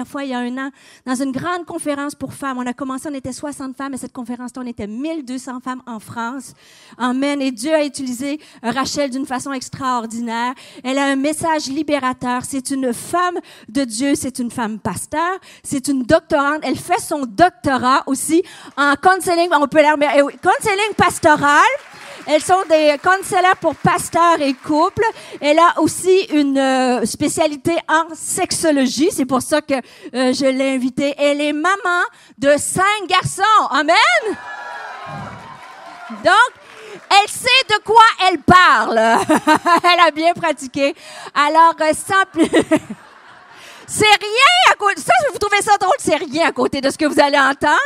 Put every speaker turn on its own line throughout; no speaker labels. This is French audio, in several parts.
fois, il y a 1 an, dans une grande conférence pour femmes. On a commencé, on était 60 femmes, et cette conférence-là, on était 1200 femmes en France. Amen. Et Dieu a utilisé Rachel d'une façon extraordinaire. Elle a un message libérateur. C'est une femme de Dieu, c'est une femme pasteur, c'est une doctorante. Elle fait son doctorat aussi en counseling, on peut counseling pastoral. Elles sont des conseillères pour pasteurs et couples. Elle a aussi une spécialité en sexologie. C'est pour ça que je l'ai invitée. Elle est maman de 5 garçons. Amen! Donc, elle sait de quoi elle parle. Elle a bien pratiqué. Alors, sans plus... C'est rien à côté. Ça, vous trouvez ça drôle, c'est rien à côté de ce que vous allez entendre.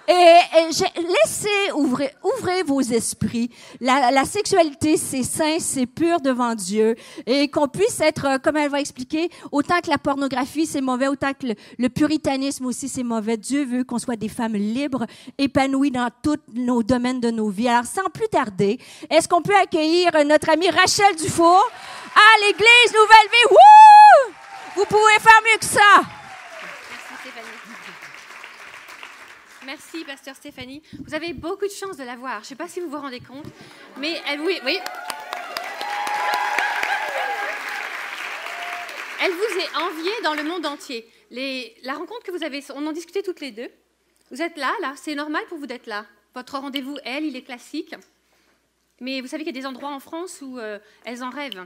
Et laissez ouvrez vos esprits. La sexualité, c'est sain, c'est pur devant Dieu. Et qu'on puisse être, comme elle va expliquer, autant que la pornographie, c'est mauvais, autant que le puritanisme aussi, c'est mauvais. Dieu veut qu'on soit des femmes libres, épanouies dans tous nos domaines de nos vies. Alors, sans plus tarder, est-ce qu'on peut accueillir notre amie Rachel Dufour à l'Église Nouvelle Vie? Wouh! Vous pouvez faire mieux que ça.
Merci Stéphanie. Merci Pasteur Stéphanie. Vous avez beaucoup de chance de la voir. Je ne sais pas si vous vous rendez compte, mais oui. Elle vous est enviée dans le monde entier. La rencontre que vous avez, on en discutait toutes les deux. Vous êtes là, c'est normal pour vous d'être là. Votre rendez-vous, il est classique. Mais vous savez qu'il y a des endroits en France où elles en rêvent.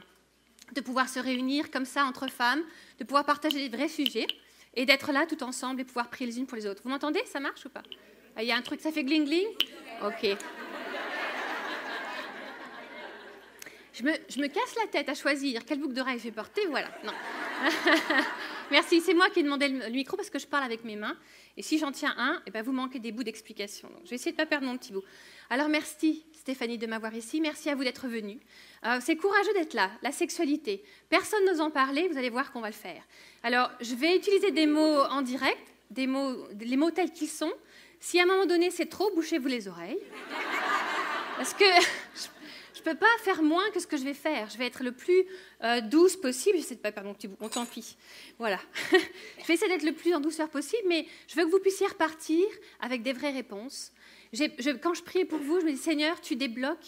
De pouvoir se réunir comme ça entre femmes, de pouvoir partager des vrais sujets et d'être là tout ensemble et pouvoir prier les unes pour les autres. Vous m'entendez? Ça marche ou pas? Il y a un truc, ça fait gling-gling? Ok. Je me casse la tête à choisir quelle boucle d'oreille je vais porter, voilà. Non. Merci, c'est moi qui ai demandé le micro parce que je parle avec mes mains. Et si j'en tiens un, vous manquez des bouts d'explication. Donc, je vais essayer de ne pas perdre mon petit bout. Alors, merci Stéphanie de m'avoir ici. Merci à vous d'être venue. C'est courageux d'être là. La sexualité. Personne n'ose en parler. Vous allez voir qu'on va le faire. Alors, je vais utiliser des mots en direct, les mots tels qu'ils sont. Si à un moment donné, c'est trop, bouchez-vous les oreilles. Parce que... Je ne peux pas faire moins que ce que je vais faire. Je vais être le plus douce possible. J'essaie de ne pas perdre mon petit bout. Bon, tant pis. Voilà. Je vais essayer d'être le plus en douceur possible, mais je veux que vous puissiez repartir avec des vraies réponses. Quand je priais pour vous, je me dis, Seigneur, tu débloques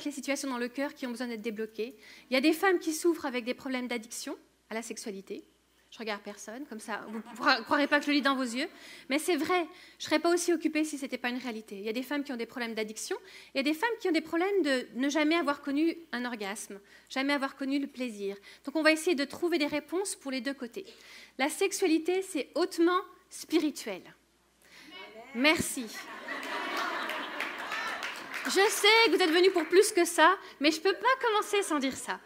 les situations dans le cœur qui ont besoin d'être débloquées. Il y a des femmes qui souffrent avec des problèmes d'addiction à la sexualité. Je regarde personne, comme ça, vous ne croirez pas que je le lis dans vos yeux. Mais c'est vrai, je ne serais pas aussi occupée si ce n'était pas une réalité. Il y a des femmes qui ont des problèmes d'addiction, et il y a des femmes qui ont des problèmes de ne jamais avoir connu un orgasme, jamais avoir connu le plaisir. Donc on va essayer de trouver des réponses pour les deux côtés. La sexualité, c'est hautement spirituel. Merci. Je sais que vous êtes venus pour plus que ça, mais je ne peux pas commencer sans dire ça.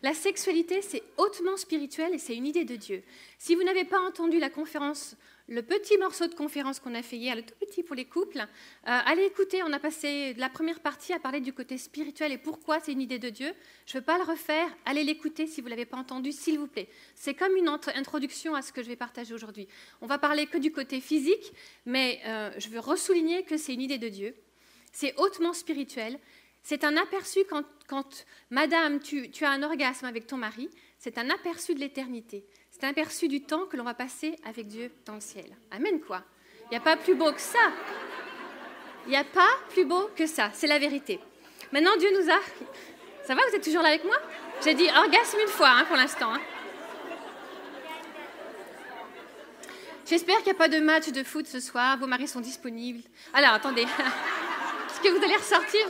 La sexualité, c'est hautement spirituel et c'est une idée de Dieu. Si vous n'avez pas entendu la conférence, le petit morceau de conférence qu'on a fait hier, le tout petit pour les couples, allez écouter, on a passé la première partie à parler du côté spirituel et pourquoi c'est une idée de Dieu. Je ne veux pas le refaire, allez l'écouter si vous ne l'avez pas entendu, s'il vous plaît. C'est comme une introduction à ce que je vais partager aujourd'hui. On va parler que du côté physique, mais je veux ressouligner que c'est une idée de Dieu. C'est hautement spirituel. C'est un aperçu quand madame, tu as un orgasme avec ton mari, c'est un aperçu de l'éternité. C'est un aperçu du temps que l'on va passer avec Dieu dans le ciel. Amen, quoi. Il n'y a pas plus beau que ça. Il n'y a pas plus beau que ça. C'est la vérité. Maintenant, Dieu nous a... Ça va, vous êtes toujours là avec moi? J'ai dit orgasme une fois, pour l'instant. J'espère qu'il n'y a pas de match de foot ce soir. Vos maris sont disponibles. Alors, attendez. Est-ce que vous allez ressortir?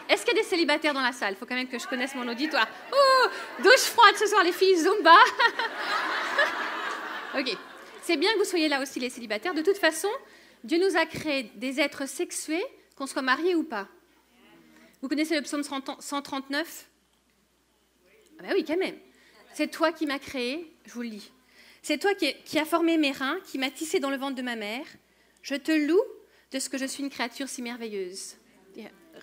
Est-ce qu'il y a des célibataires dans la salle? Il faut quand même que je connaisse mon auditoire. Oh, douche froide ce soir, les filles, Zumba. Ok. C'est bien que vous soyez là aussi, les célibataires. De toute façon, Dieu nous a créés des êtres sexués, qu'on soit mariés ou pas. Vous connaissez le psaume 139? Ah ben oui, quand même. C'est toi qui m'as créé, je vous le lis. C'est toi qui as formé mes reins, qui m'as tissé dans le ventre de ma mère. Je te loue de ce que je suis une créature si merveilleuse.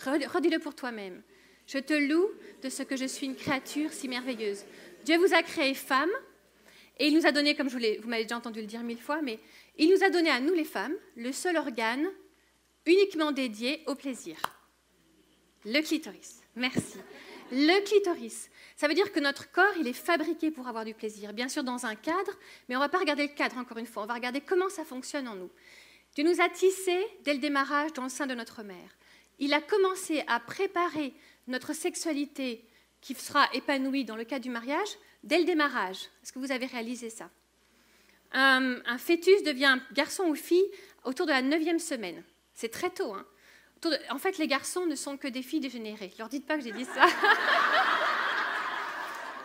Redis-le pour toi-même. Je te loue de ce que je suis une créature si merveilleuse. Dieu vous a créé femme et il nous a donné, comme vous m'avez déjà entendu le dire 1000 fois, mais il nous a donné à nous les femmes le seul organe uniquement dédié au plaisir. Le clitoris. Merci. Le clitoris. Ça veut dire que notre corps, il est fabriqué pour avoir du plaisir, bien sûr dans un cadre, mais on ne va pas regarder le cadre, encore une fois, on va regarder comment ça fonctionne en nous. Dieu nous a tissés dès le démarrage dans le sein de notre mère. Il a commencé à préparer notre sexualité qui sera épanouie dans le cadre du mariage dès le démarrage. Est-ce que vous avez réalisé ça? Un fœtus devient un garçon ou fille autour de la 9e semaine. C'est très tôt. Hein. En fait, les garçons ne sont que des filles dégénérées. Ne leur dites pas que j'ai dit ça.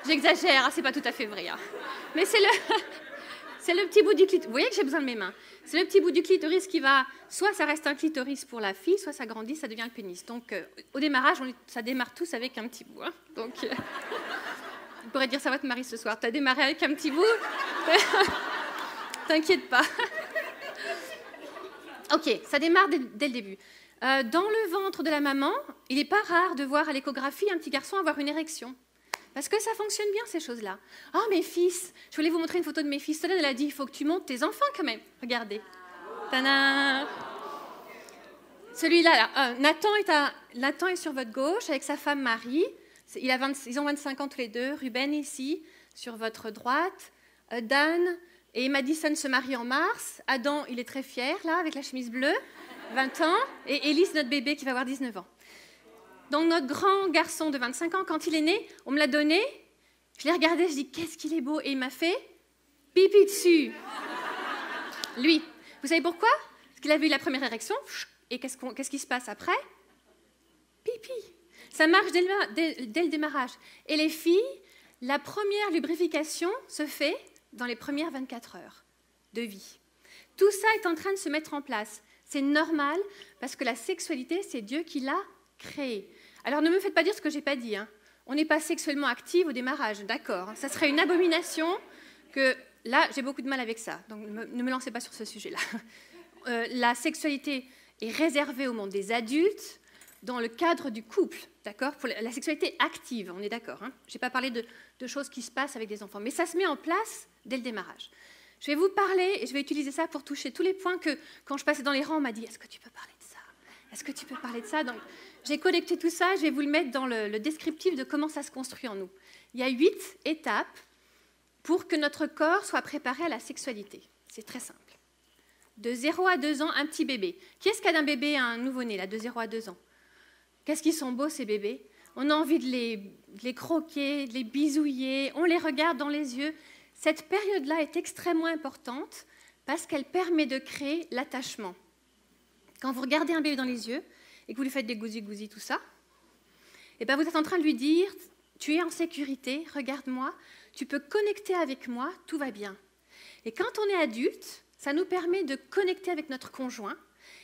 J'exagère, hein, c'est pas tout à fait vrai. Hein. Mais c'est le petit bout du clitoris. Vous voyez que j'ai besoin de mes mains. C'est le petit bout du clitoris qui va... Soit ça reste un clitoris pour la fille, soit ça grandit, ça devient le pénis. Donc, au démarrage, ça démarre tous avec un petit bout. Hein. Donc, vous pourrez dire ça à votre mari ce soir. Tu as démarré avec un petit bout. T'inquiète pas. Ok, ça démarre dès le début. Dans le ventre de la maman, il n'est pas rare de voir à l'échographie un petit garçon avoir une érection. Parce que ça fonctionne bien, ces choses-là. « Oh, mes fils !» Je voulais vous montrer une photo de mes fils. Solène, elle a dit, il faut que tu montes tes enfants quand même. Regardez. Tadam. Celui-là, là, Nathan est sur votre gauche avec sa femme Marie. Ils ont 25 ans tous les deux. Ruben ici, sur votre droite. Dan et Madison se marient en mars. Adam, il est très fier, là, avec la chemise bleue. 20 ans. Et Élise, notre bébé, qui va avoir 19 ans. Donc, notre grand garçon de 25 ans, quand il est né, on me l'a donné. Je l'ai regardé, je dis, qu'est-ce qu'il est beau. Et il m'a fait pipi dessus. Lui. Vous savez pourquoi? Parce qu'il a vu la première érection. Et qu'est-ce qui se passe après? Pipi. Ça marche dès le démarrage. Et les filles, la première lubrification se fait dans les premières 24 heures de vie. Tout ça est en train de se mettre en place. C'est normal parce que la sexualité, c'est Dieu qui l'a créée. Alors ne me faites pas dire ce que je n'ai pas dit. Hein. On n'est pas sexuellement active au démarrage, d'accord. Ça serait une abomination que... Là, j'ai beaucoup de mal avec ça, donc ne me lancez pas sur ce sujet-là. La sexualité est réservée au monde des adultes dans le cadre du couple, d'accord? Pour la sexualité active, on est d'accord. Hein. Je n'ai pas parlé de choses qui se passent avec des enfants, mais ça se met en place dès le démarrage. Je vais vous parler, et je vais utiliser ça pour toucher tous les points que, quand je passais dans les rangs, on m'a dit « Est-ce que tu peux parler de ça? Est-ce que tu peux parler de ça ?» Donc, j'ai connecté tout ça, je vais vous le mettre dans le descriptif de comment ça se construit en nous. Il y a 8 étapes pour que notre corps soit préparé à la sexualité. C'est très simple. De 0 à 2 ans, un petit bébé. Qui est-ce qui a d'un bébé un nouveau-né, là, de 0 à 2 ans? Qu'est-ce qu'ils sont beaux, ces bébés? On a envie de les croquer, de les bisouiller, on les regarde dans les yeux. Cette période-là est extrêmement importante parce qu'elle permet de créer l'attachement. Quand vous regardez un bébé dans les yeux et que vous lui faites des gousi-gousi, tout ça, et ben vous êtes en train de lui dire « Tu es en sécurité, regarde-moi, tu peux connecter avec moi, tout va bien. » Et quand on est adulte, ça nous permet de connecter avec notre conjoint.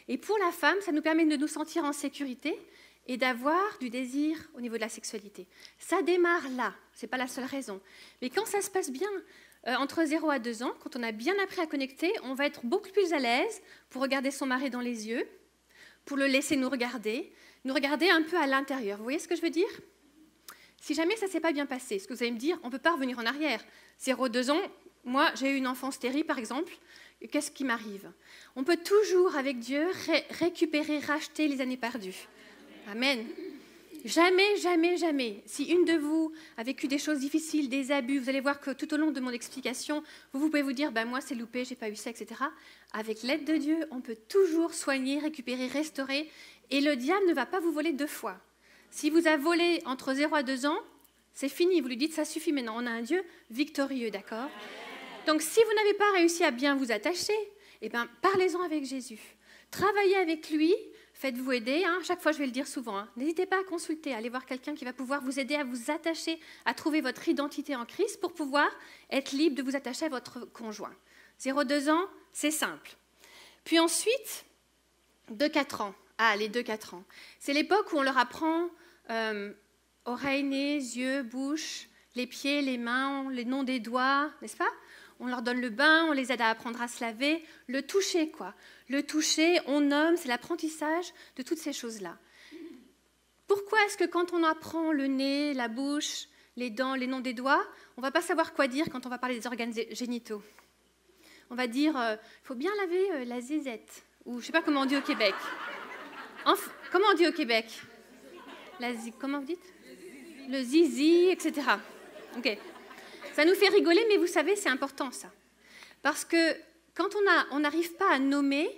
Et pour la femme, ça nous permet de nous sentir en sécurité et d'avoir du désir au niveau de la sexualité. Ça démarre là, ce n'est pas la seule raison. Mais quand ça se passe bien, entre 0 à 2 ans, quand on a bien appris à connecter, on va être beaucoup plus à l'aise pour regarder son mari dans les yeux, pour le laisser nous regarder un peu à l'intérieur. Vous voyez ce que je veux dire? Si jamais ça ne s'est pas bien passé, ce que vous allez me dire, on ne peut pas revenir en arrière. 0-2 ans, moi j'ai eu une enfance terrible par exemple, qu'est-ce qui m'arrive? On peut toujours avec Dieu récupérer, racheter les années perdues. Amen. Jamais, jamais, jamais. Si une de vous a vécu des choses difficiles, des abus, vous allez voir que tout au long de mon explication, vous pouvez vous dire, ben moi c'est loupé, j'ai pas eu ça, etc. Avec l'aide de Dieu, on peut toujours soigner, récupérer, restaurer, et le diable ne va pas vous voler 2 fois. Si vous avez volé entre 0 à 2 ans, c'est fini, vous lui dites, ça suffit maintenant, on a un Dieu victorieux, d'accord? Donc si vous n'avez pas réussi à bien vous attacher, eh ben, parlez-en avec Jésus. Travaillez avec lui, faites-vous aider. Hein. Chaque fois, je vais le dire souvent. Hein. N'hésitez pas à consulter, à aller voir quelqu'un qui va pouvoir vous aider à vous attacher, à trouver votre identité en Christ pour pouvoir être libre de vous attacher à votre conjoint. 0-2 ans, c'est simple. Puis ensuite, 2-4 ans. Ah, les 2-4 ans. C'est l'époque où on leur apprend oreilles, nez, yeux, bouche, les pieds, les mains, les noms des doigts, n'est-ce pas? On leur donne le bain, on les aide à apprendre à se laver. Le toucher, quoi. Le toucher, on nomme, c'est l'apprentissage de toutes ces choses-là. Pourquoi est-ce que quand on apprend le nez, la bouche, les dents, les noms des doigts, on ne va pas savoir quoi dire quand on va parler des organes génitaux? On va dire, il faut bien laver la zizette. Ou je ne sais pas comment on dit au Québec. Comment on dit au Québec? Comment vous dites? le zizi, etc. Ok. Ça nous fait rigoler, mais vous savez, c'est important ça. Parce que quand on n'arrive pas à nommer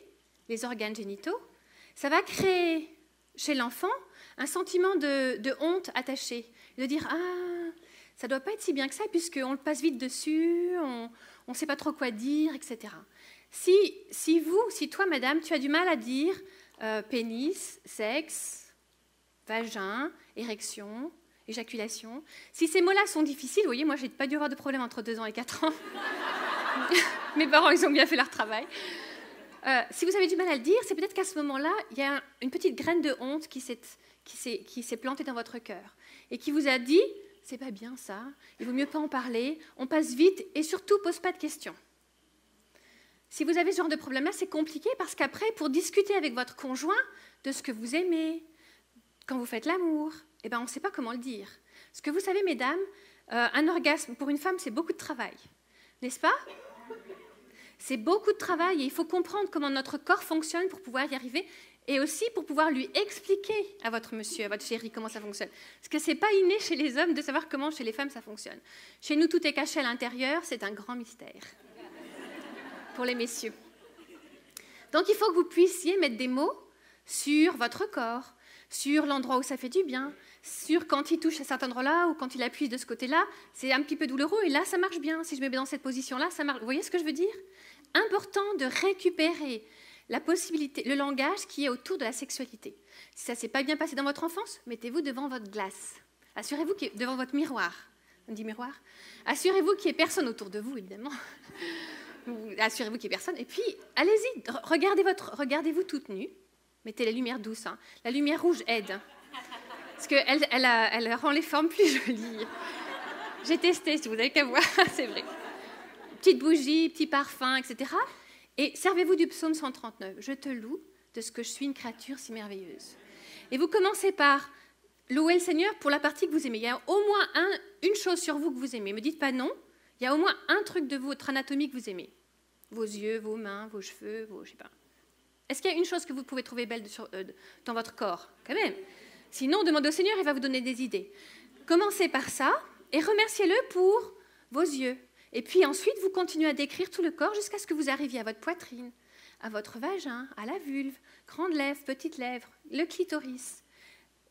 les organes génitaux, ça va créer chez l'enfant un sentiment de honte attaché. De dire « Ah, ça ne doit pas être si bien que ça, puisqu'on le passe vite dessus, on ne sait pas trop quoi dire, etc. » Si toi, madame, tu as du mal à dire pénis, sexe, vagin, érection, éjaculation, si ces mots-là sont difficiles, vous voyez, moi, je n'ai pas dû avoir de problème entre 2 ans et 4 ans. Mes parents, ils ont bien fait leur travail. Si vous avez du mal à le dire, c'est peut-être qu'à ce moment-là, il y a une petite graine de honte qui s'est plantée dans votre cœur et qui vous a dit « c'est pas bien ça, il vaut mieux pas en parler, on passe vite et surtout, pose pas de questions ». Si vous avez ce genre de problème-là, c'est compliqué parce qu'après, pour discuter avec votre conjoint de ce que vous aimez, quand vous faites l'amour, eh ben, on ne sait pas comment le dire. Parce que vous savez, mesdames, un orgasme pour une femme, c'est beaucoup de travail, n'est-ce pas ? C'est beaucoup de travail et il faut comprendre comment notre corps fonctionne pour pouvoir y arriver et aussi pour pouvoir lui expliquer à votre monsieur, à votre chéri, comment ça fonctionne. Parce que ce n'est pas inné chez les hommes de savoir comment chez les femmes ça fonctionne. Chez nous, tout est caché à l'intérieur, c'est un grand mystère pour les messieurs. Donc, il faut que vous puissiez mettre des mots sur votre corps, sur l'endroit où ça fait du bien, sur quand il touche à cet endroit-là ou quand il appuie de ce côté-là, c'est un petit peu douloureux et là, ça marche bien. Si je me mets dans cette position-là, ça marche. Vous voyez ce que je veux dire ? Important de récupérer la possibilité, le langage qui est autour de la sexualité. Si ça ne s'est pas bien passé dans votre enfance, mettez-vous devant votre glace. Assurez-vous qu'il y ait devant votre miroir. On dit miroir ? Assurez-vous qu'il n'y ait personne autour de vous, évidemment. Assurez-vous qu'il n'y ait personne. Et puis, allez-y, regardez-vous toute nue. Mettez la lumière douce. Hein. La lumière rouge aide. Parce qu'elle rend les formes plus jolies. J'ai testé, si vous n'avez qu'à voir, c'est vrai. Petite bougie, petit parfum, etc. Et servez-vous du psaume 139. Je te loue de ce que je suis une créature si merveilleuse. Et vous commencez par louer le Seigneur pour la partie que vous aimez. Il y a au moins une chose sur vous que vous aimez. Ne me dites pas non. Il y a au moins un truc de votre anatomie que vous aimez. Vos yeux, vos mains, vos cheveux, je sais pas. Est-ce qu'il y a une chose que vous pouvez trouver belle dans votre corps ? Quand même. Sinon, demandez au Seigneur, il va vous donner des idées. Commencez par ça et remerciez-le pour vos yeux. Et puis ensuite, vous continuez à décrire tout le corps jusqu'à ce que vous arriviez à votre poitrine, à votre vagin, à la vulve, grande lèvre, petite lèvre, le clitoris,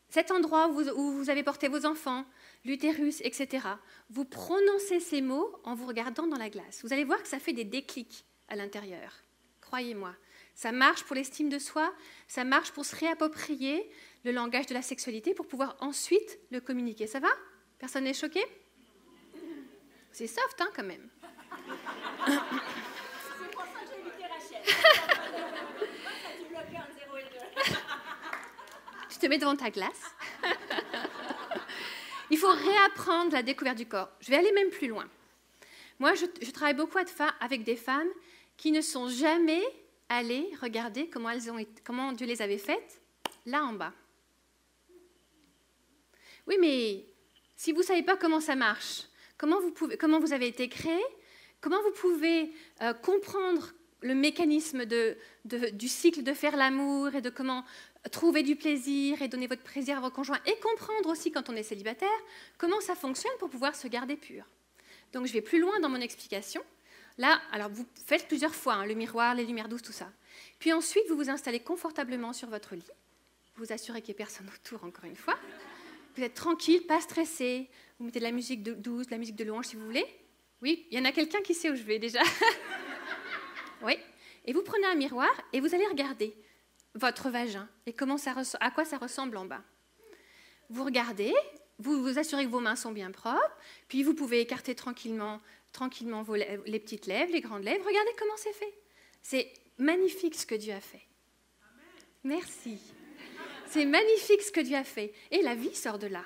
cet endroit où vous avez porté vos enfants, l'utérus, etc. Vous prononcez ces mots en vous regardant dans la glace. Vous allez voir que ça fait des déclics à l'intérieur. Croyez-moi. Ça marche pour l'estime de soi, ça marche pour se réapproprier le langage de la sexualité pour pouvoir ensuite le communiquer. Ça va ? Personne n'est choqué ? C'est soft, hein, quand même.
C'est pour ça que j'ai invité Rachel.
Tu te mets devant ta glace. Il faut réapprendre la découverte du corps. Je vais aller même plus loin. Moi, je travaille beaucoup avec des femmes qui ne sont jamais allées regarder comment Dieu les avait faites là en bas. Oui, mais si vous ne savez pas comment ça marche, comment vous avez été créé, comment vous pouvez comprendre le mécanisme du cycle de faire l'amour et de comment trouver du plaisir et donner votre plaisir à vos conjoints et comprendre aussi quand on est célibataire comment ça fonctionne pour pouvoir se garder pur. Donc je vais plus loin dans mon explication. Là, alors vous faites plusieurs fois hein, le miroir, les lumières douces, tout ça. Puis ensuite, vous vous installez confortablement sur votre lit. Vous vous assurez qu'il n'y ait personne autour, encore une fois. Vous êtes tranquille, pas stressé. Vous mettez de la musique douce, de la musique de louange si vous voulez. Oui, il y en a quelqu'un qui sait où je vais déjà. Oui. Et vous prenez un miroir et vous allez regarder votre vagin et à quoi ça ressemble en bas. Vous regardez, vous vous assurez que vos mains sont bien propres, puis vous pouvez écarter tranquillement les petites lèvres, les grandes lèvres. Regardez comment c'est fait. C'est magnifique ce que Dieu a fait. Merci. C'est magnifique ce que Dieu a fait. Et la vie sort de là.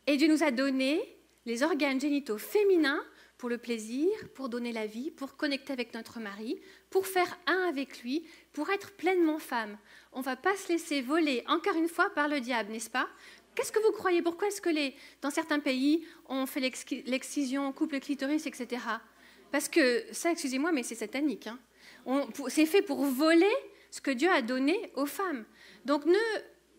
Et Dieu nous a donné les organes génitaux féminins pour le plaisir, pour donner la vie, pour connecter avec notre mari, pour faire un avec lui, pour être pleinement femme. On ne va pas se laisser voler, encore une fois, par le diable, n'est-ce pas ? Qu'est-ce que vous croyez ? Pourquoi est-ce que dans certains pays, on fait l'excision, on coupe le clitoris, etc. Parce que ça, excusez-moi, mais c'est satanique. Hein. C'est fait pour voler ce que Dieu a donné aux femmes. Donc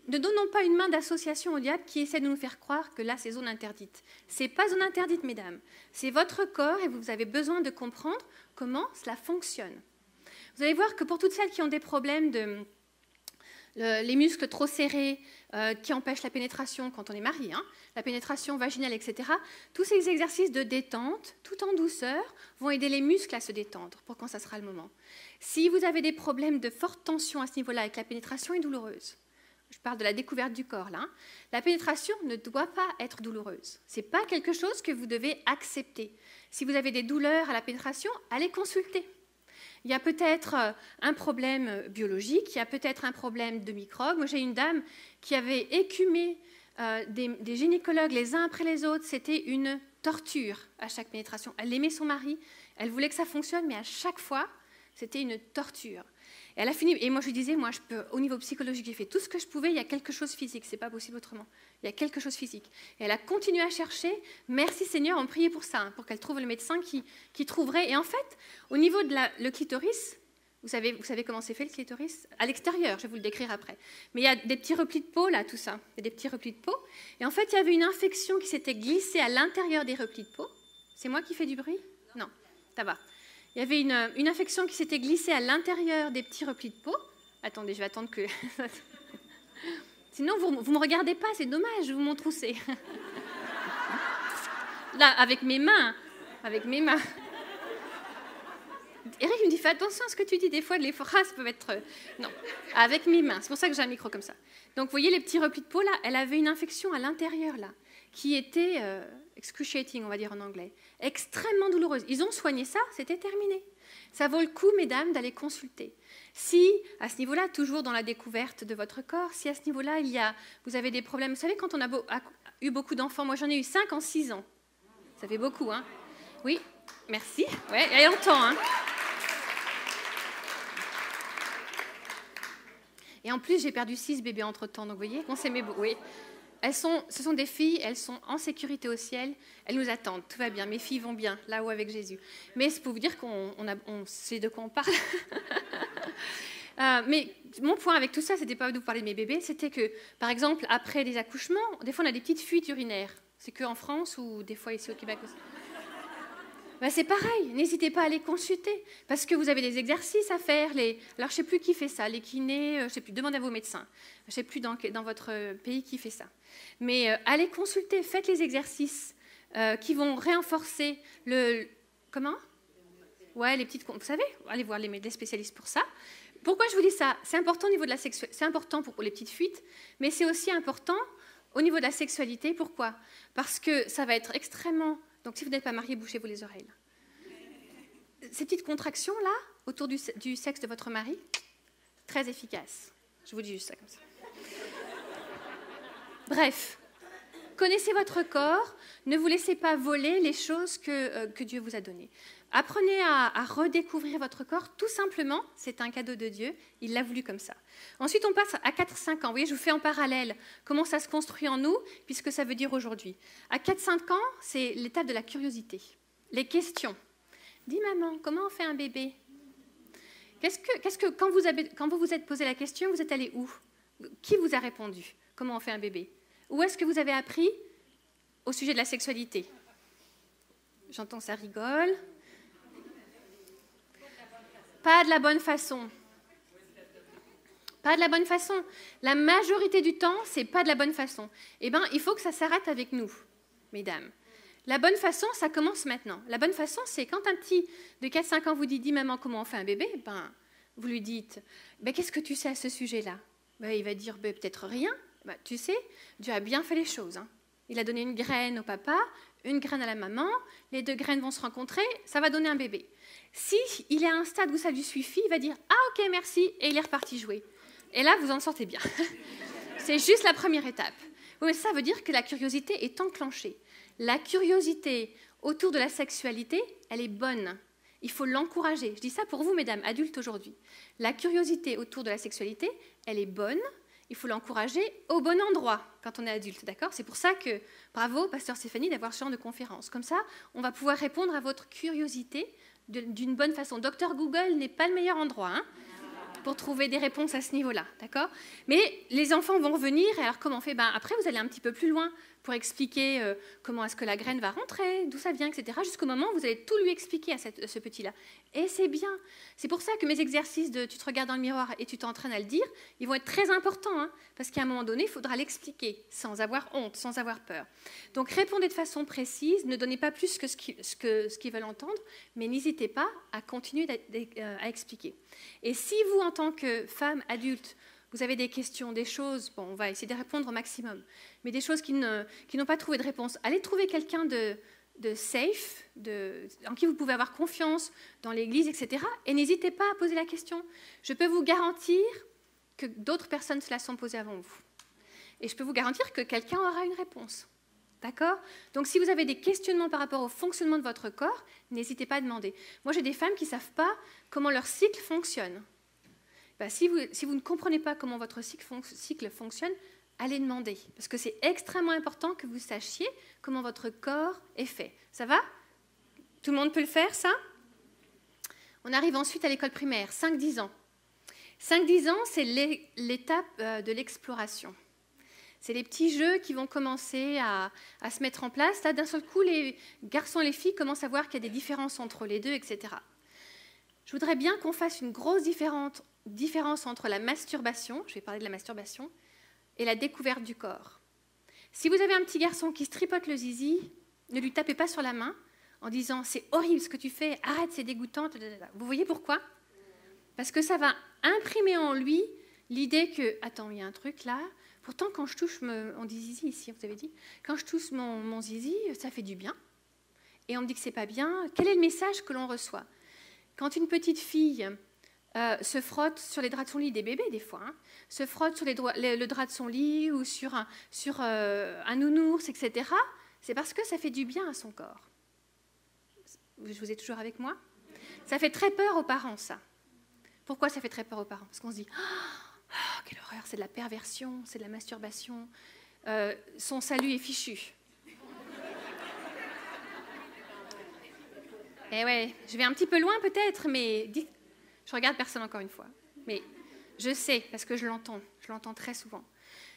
ne donnons pas une main d'association au diable qui essaie de nous faire croire que là, c'est zone interdite. Ce n'est pas zone interdite, mesdames. C'est votre corps et vous avez besoin de comprendre comment cela fonctionne. Vous allez voir que pour toutes celles qui ont des problèmes les muscles trop serrés qui empêchent la pénétration quand on est marié, la pénétration vaginale, etc., tous ces exercices de détente, tout en douceur, vont aider les muscles à se détendre pour quand ça sera le moment. Si vous avez des problèmes de forte tension à ce niveau-là et que la pénétration est douloureuse, je parle de la découverte du corps là, la pénétration ne doit pas être douloureuse. Ce n'est pas quelque chose que vous devez accepter. Si vous avez des douleurs à la pénétration, allez consulter. Il y a peut-être un problème biologique, il y a peut-être un problème de microbes. Moi, j'ai une dame qui avait écumé des gynécologues les uns après les autres. C'était une torture à chaque pénétration. Elle aimait son mari, elle voulait que ça fonctionne, mais à chaque fois, c'était une torture. Et elle a fini. Et moi, je lui disais, au niveau psychologique, j'ai fait tout ce que je pouvais. Il y a quelque chose de physique, c'est pas possible autrement. Il y a quelque chose de physique. Et elle a continué à chercher. Merci Seigneur, on priait pour ça, pour qu'elle trouve le médecin qui trouverait. Et en fait, au niveau de le clitoris, vous savez comment c'est fait le clitoris? À l'extérieur, je vais vous le décrire après. Mais il y a des petits replis de peau là, tout ça. Il y a des petits replis de peau. Et en fait, il y avait une infection qui s'était glissée à l'intérieur des replis de peau. C'est moi qui fais du bruit? Non, ça va. Il y avait une infection qui s'était glissée à l'intérieur des petits replis de peau. Attendez, je vais attendre que... Sinon, vous ne me regardez pas, c'est dommage, je vous montre où c'est. Là, avec mes mains. Eric me dit, fais attention à ce que tu dis, des fois, les phrases peuvent être... Non, avec mes mains, c'est pour ça que j'ai un micro comme ça. Donc, vous voyez les petits replis de peau, là, elle avait une infection à l'intérieur, là, qui était... excruciating, on va dire en anglais, extrêmement douloureuse. Ils ont soigné ça, c'était terminé. Ça vaut le coup, mesdames, d'aller consulter. Si, à ce niveau-là, toujours dans la découverte de votre corps, si à ce niveau-là, vous avez des problèmes, vous savez, quand on a eu beaucoup d'enfants, moi j'en ai eu 5 en 6 ans. Ça fait beaucoup, hein? Oui, merci. Ouais, il y a longtemps, hein? Et en plus, j'ai perdu 6 bébés entre-temps, donc vous voyez qu'on s'aimait beaucoup. Oui. Ce sont des filles, elles sont en sécurité au ciel, elles nous attendent, tout va bien, mes filles vont bien, là-haut avec Jésus. Mais c'est pour vous dire qu'on sait de quoi on parle. Mais mon point avec tout ça, c'était pas de vous parler de mes bébés, c'était que, par exemple, après les accouchements, des fois on a des petites fuites urinaires. C'est qu'en France ou des fois ici au Québec aussi. Ben, c'est pareil, n'hésitez pas à les consulter, parce que vous avez des exercices à faire. Alors, je ne sais plus qui fait ça, les kinés, je ne sais plus, demandez à vos médecins. Je ne sais plus dans votre pays qui fait ça. Mais allez consulter, faites les exercices qui vont renforcer Comment? Ouais, les petites... Vous savez, allez voir les spécialistes pour ça. Pourquoi je vous dis ça? C'est important au niveau de la sexualité, c'est important pour les petites fuites, mais c'est aussi important au niveau de la sexualité. Pourquoi? Parce que ça va être extrêmement... Donc, si vous n'êtes pas marié, bouchez-vous les oreilles. Ces petites contractions-là, autour du sexe de votre mari, très efficaces. Je vous dis juste ça comme ça. Bref, connaissez votre corps, ne vous laissez pas voler les choses que Dieu vous a données. Apprenez à redécouvrir votre corps, tout simplement, c'est un cadeau de Dieu, il l'a voulu comme ça. Ensuite, on passe à 4-5 ans. Vous voyez, je vous fais en parallèle comment ça se construit en nous, puisque ça veut dire aujourd'hui. À 4-5 ans, c'est l'étape de la curiosité. Les questions. Dis maman, comment on fait un bébé? Quand vous vous êtes posé la question, vous êtes allé où? Qui vous a répondu? Comment on fait un bébé? Où est-ce que vous avez appris au sujet de la sexualité? J'entends ça rigole. Pas de la bonne façon. Pas de la bonne façon. La majorité du temps, c'est pas de la bonne façon. Eh bien, il faut que ça s'arrête avec nous, mesdames. La bonne façon, ça commence maintenant. La bonne façon, c'est quand un petit de 4-5 ans vous dit « Dis maman, comment on fait un bébé ?» vous lui dites « Qu'est-ce que tu sais à ce sujet-là » Il va dire « Peut-être rien. » Tu sais, Dieu a bien fait les choses. Hein. Il a donné une graine au papa, une graine à la maman, les 2 graines vont se rencontrer, ça va donner un bébé. Si il est à un stade où ça lui suffit, il va dire « Ah ok, merci » et il est reparti jouer. Et là, vous en sortez bien. C'est juste la première étape. Oui, mais ça veut dire que la curiosité est enclenchée. La curiosité autour de la sexualité, elle est bonne. Il faut l'encourager. Je dis ça pour vous, mesdames, adultes aujourd'hui. La curiosité autour de la sexualité, elle est bonne. Il faut l'encourager au bon endroit quand on est adulte, d'accord? C'est pour ça que, bravo, pasteur Stéphanie, d'avoir ce genre de conférence. Comme ça, on va pouvoir répondre à votre curiosité d'une bonne façon. Docteur Google n'est pas le meilleur endroit, hein? pour trouver des réponses à ce niveau-là, d'accord? Mais les enfants vont revenir, et alors comment on fait? Après, vous allez un petit peu plus loin pour expliquer comment est-ce que la graine va rentrer, d'où ça vient, etc., jusqu'au moment où vous allez tout lui expliquer à ce petit-là. Et c'est bien. C'est pour ça que mes exercices de « tu te regardes dans le miroir et tu t'entraînes à le dire », ils vont être très importants, hein, parce qu'à un moment donné, il faudra l'expliquer, sans avoir honte, sans avoir peur. Donc, répondez de façon précise, ne donnez pas plus que ce qu'ils veulent entendre, mais n'hésitez pas à continuer à expliquer. Et si vous, en tant que femme adulte, vous avez des questions, des choses, bon, on va essayer de répondre au maximum, mais des choses qui n'ont pas trouvé de réponse, allez trouver quelqu'un de safe, en qui vous pouvez avoir confiance, dans l'église, etc. Et n'hésitez pas à poser la question. Je peux vous garantir que d'autres personnes se la sont posées avant vous. Et je peux vous garantir que quelqu'un aura une réponse. D'accord? Donc, si vous avez des questionnements par rapport au fonctionnement de votre corps, n'hésitez pas à demander. Moi, j'ai des femmes qui ne savent pas comment leur cycle fonctionne. Si vous ne comprenez pas comment votre cycle fonctionne, allez demander. Parce que c'est extrêmement important que vous sachiez comment votre corps est fait. Ça va? Tout le monde peut le faire, ça? On arrive ensuite à l'école primaire, 5-10 ans. 5-10 ans, c'est l'étape de l'exploration. C'est les petits jeux qui vont commencer à se mettre en place. Là, d'un seul coup, les garçons et les filles commencent à voir qu'il y a des différences entre les deux, etc. Je voudrais bien qu'on fasse une grosse différence entre la masturbation, je vais parler de la masturbation, et la découverte du corps. Si vous avez un petit garçon qui se tripote le zizi, ne lui tapez pas sur la main en disant « c'est horrible ce que tu fais, arrête, c'est dégoûtant ». Vous voyez pourquoi? Parce que ça va imprimer en lui l'idée que « attends, il y a un truc là, pourtant quand je touche, on dit zizi ici, vous avez dit, quand je touche mon zizi, ça fait du bien. Et on me dit que c'est pas bien. Quel est le message que l'on reçoit? Quand une petite fille se frotte sur les draps de son lit, des bébés des fois, hein, se frotte sur le drap de son lit ou sur un nounours, etc., c'est parce que ça fait du bien à son corps. Vous êtes toujours avec moi? Ça fait très peur aux parents, ça. Pourquoi ça fait très peur aux parents? Parce qu'on se dit oh, quelle horreur, c'est de la perversion, c'est de la masturbation, son salut est fichu. Eh ouais, je vais un petit peu loin peut-être, mais je regarde personne encore une fois. Mais je sais, parce que je l'entends très souvent.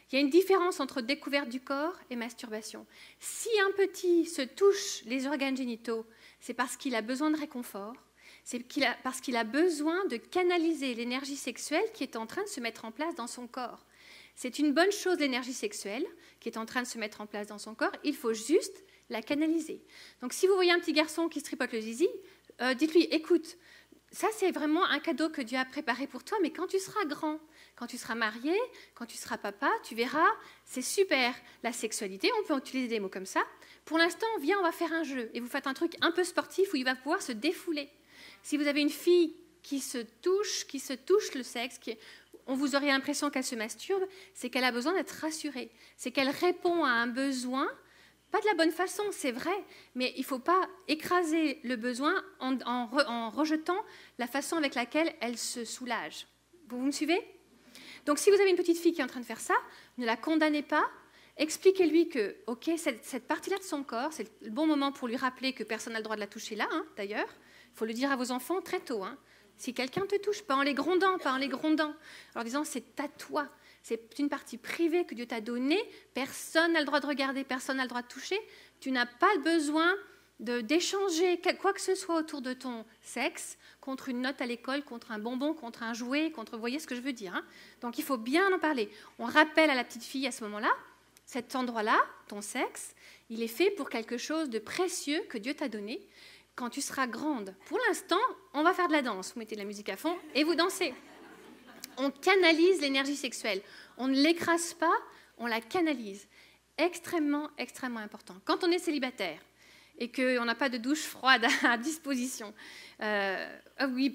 Il y a une différence entre découverte du corps et masturbation. Si un petit se touche les organes génitaux, c'est parce qu'il a besoin de réconfort, c'est parce qu'il a besoin de canaliser l'énergie sexuelle qui est en train de se mettre en place dans son corps. C'est une bonne chose, l'énergie sexuelle qui est en train de se mettre en place dans son corps. Il faut juste la canaliser. Donc, si vous voyez un petit garçon qui se tripote le zizi, dites-lui, écoute, ça, c'est vraiment un cadeau que Dieu a préparé pour toi, mais quand tu seras grand, quand tu seras marié, quand tu seras papa, tu verras, c'est super. La sexualité, on peut utiliser des mots comme ça. Pour l'instant, viens, on va faire un jeu. Et vous faites un truc un peu sportif où il va pouvoir se défouler. Si vous avez une fille qui se touche le sexe, on vous aurait l'impression qu'elle se masturbe, c'est qu'elle a besoin d'être rassurée. C'est qu'elle répond à un besoin. Pas de la bonne façon, c'est vrai, mais il ne faut pas écraser le besoin en rejetant la façon avec laquelle elle se soulage. Vous me suivez? Donc, si vous avez une petite fille qui est en train de faire ça, ne la condamnez pas. Expliquez-lui que, ok, cette partie-là de son corps, c'est le bon moment pour lui rappeler que personne n'a le droit de la toucher là, hein, d'ailleurs. Il faut le dire à vos enfants très tôt. Hein. Si quelqu'un te touche, pas en les grondant, en disant c'est à toi. C'est une partie privée que Dieu t'a donnée. Personne n'a le droit de regarder, personne n'a le droit de toucher. Tu n'as pas besoin d'échanger quoi que ce soit autour de ton sexe contre une note à l'école, contre un bonbon, contre un jouet, vous voyez ce que je veux dire. Hein? Donc il faut bien en parler. On rappelle à la petite fille à ce moment-là, cet endroit-là, ton sexe, il est fait pour quelque chose de précieux que Dieu t'a donné quand tu seras grande. Pour l'instant, on va faire de la danse. Vous mettez de la musique à fond et vous dansez. On canalise l'énergie sexuelle. On ne l'écrase pas, on la canalise. Extrêmement, extrêmement important. Quand on est célibataire et qu'on n'a pas de douche froide à disposition, oui,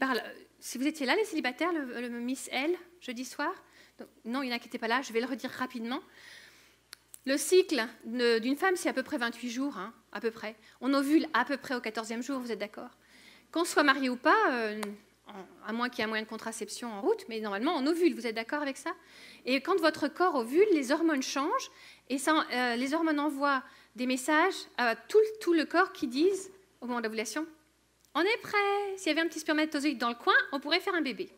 si vous étiez là, les célibataires, le Miss L, jeudi soir, donc, non, il n'inquiétez pas là, je vais le redire rapidement. Le cycle d'une femme, c'est à peu près 28 jours, hein, à peu près. On ovule à peu près au 14e jour, vous êtes d'accord? Qu'on soit marié ou pas, à moins qu'il y ait un moyen de contraception en route, mais normalement on ovule, vous êtes d'accord avec ça? Et quand votre corps ovule, les hormones changent, et ça, les hormones envoient des messages à tout le corps qui disent, au moment de l'ovulation, on est prêt, s'il y avait un petit spermatozoïde dans le coin, on pourrait faire un bébé.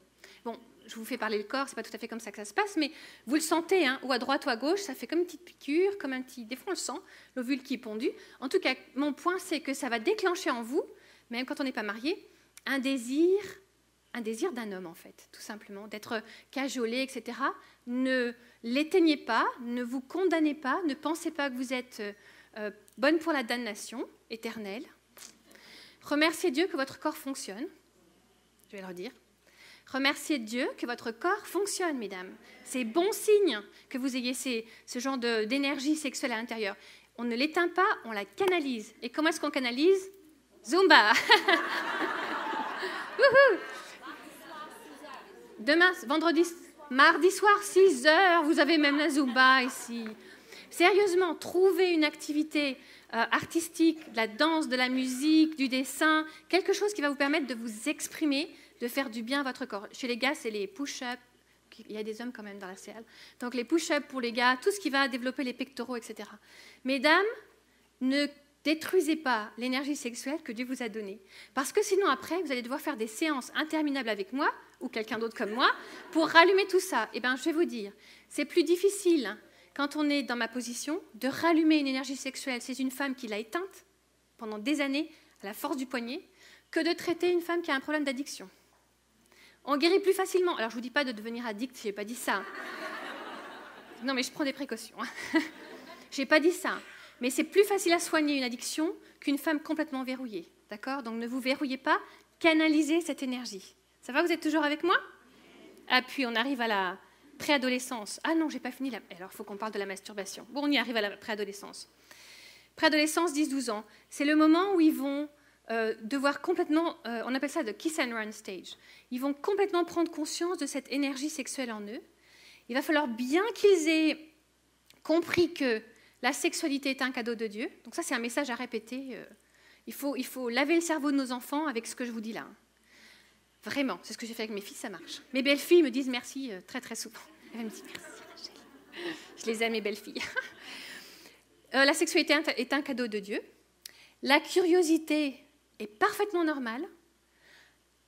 Bon, je vous fais parler le corps, c'est pas tout à fait comme ça que ça se passe, mais vous le sentez, hein, ou à droite ou à gauche, ça fait comme une petite piqûre, comme un petit... Des fois, on le sent, l'ovule qui est pondu. En tout cas, mon point, c'est que ça va déclencher en vous, même quand on n'est pas marié, un désir d'un homme, en fait, tout simplement, d'être cajolé, etc. Ne l'éteignez pas, ne vous condamnez pas, ne pensez pas que vous êtes bonne pour la damnation éternelle. Remerciez Dieu que votre corps fonctionne. Je vais le redire. Remerciez Dieu que votre corps fonctionne, mesdames. C'est bon signe que vous ayez ce genre d'énergie sexuelle à l'intérieur. On ne l'éteint pas, on la canalise. Et comment est-ce qu'on canalise? Zumba. Demain, mardi soir, 6h, vous avez même la Zumba ici. Sérieusement, trouvez une activité artistique, de la danse, de la musique, du dessin, quelque chose qui va vous permettre de vous exprimer, de faire du bien à votre corps. Chez les gars, c'est les push-ups. Il y a des hommes quand même dans la salle. Donc les push-ups pour les gars, tout ce qui va développer les pectoraux, etc. Mesdames, ne détruisez pas l'énergie sexuelle que Dieu vous a donnée. Parce que sinon, après, vous allez devoir faire des séances interminables avec moi, ou quelqu'un d'autre comme moi, pour rallumer tout ça. Eh bien, je vais vous dire, c'est plus difficile, quand on est dans ma position, de rallumer une énergie sexuelle. C'est une femme qui l'a éteinte pendant des années, à la force du poignet, que de traiter une femme qui a un problème d'addiction. On guérit plus facilement. Alors, je ne vous dis pas de devenir addict, je n'ai pas dit ça. Non, mais je prends des précautions. Je n'ai pas dit ça. Mais c'est plus facile à soigner une addiction qu'une femme complètement verrouillée. D'accord? Donc, ne vous verrouillez pas, canalisez cette énergie. Ça va, vous êtes toujours avec moi? Ah, puis on arrive à la préadolescence. Ah non, je n'ai pas fini. Alors, il faut qu'on parle de la masturbation. Bon, on y arrive à la préadolescence. Préadolescence, 10-12 ans. C'est le moment où ils vont devoir complètement, on appelle ça the kiss and run stage. Ils vont complètement prendre conscience de cette énergie sexuelle en eux. Il va falloir bien qu'ils aient compris que la sexualité est un cadeau de Dieu. Donc ça, c'est un message à répéter. Il faut laver le cerveau de nos enfants avec ce que je vous dis là. Vraiment, c'est ce que j'ai fait avec mes filles, ça marche. Mes belles-filles me disent merci très très souvent. Elles me disent merci Rachel. Je les aime, mes belles-filles. La sexualité est un cadeau de Dieu. La curiosité est parfaitement normale.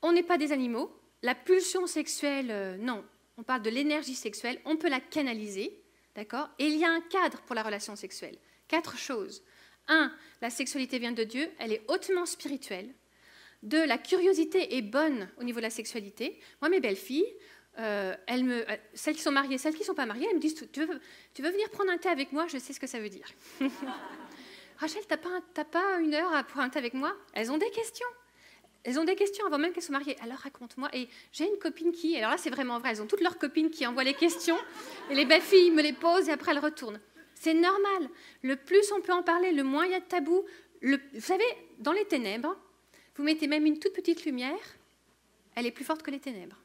On n'est pas des animaux. La pulsion sexuelle, non. On parle de l'énergie sexuelle. On peut la canaliser, d'accord? Et il y a un cadre pour la relation sexuelle. 4 choses. 1, la sexualité vient de Dieu. Elle est hautement spirituelle. 2, la curiosité est bonne au niveau de la sexualité. Moi, mes belles-filles, celles qui sont mariées, celles qui ne sont pas mariées, elles me disent tu veux venir prendre un thé avec moi? Je sais ce que ça veut dire. Rachel, t'as pas 1 heure pour un thé avec moi? Elles ont des questions. Elles ont des questions avant même qu'elles soient mariées. Alors raconte-moi. Et j'ai une copine qui, alors là c'est vraiment vrai, elles ont toutes leurs copines qui envoient les questions, et les belles filles me les posent et après elles retournent. C'est normal. Le plus on peut en parler, le moins il y a de tabou. Vous savez, dans les ténèbres, vous mettez même une toute petite lumière, elle est plus forte que les ténèbres.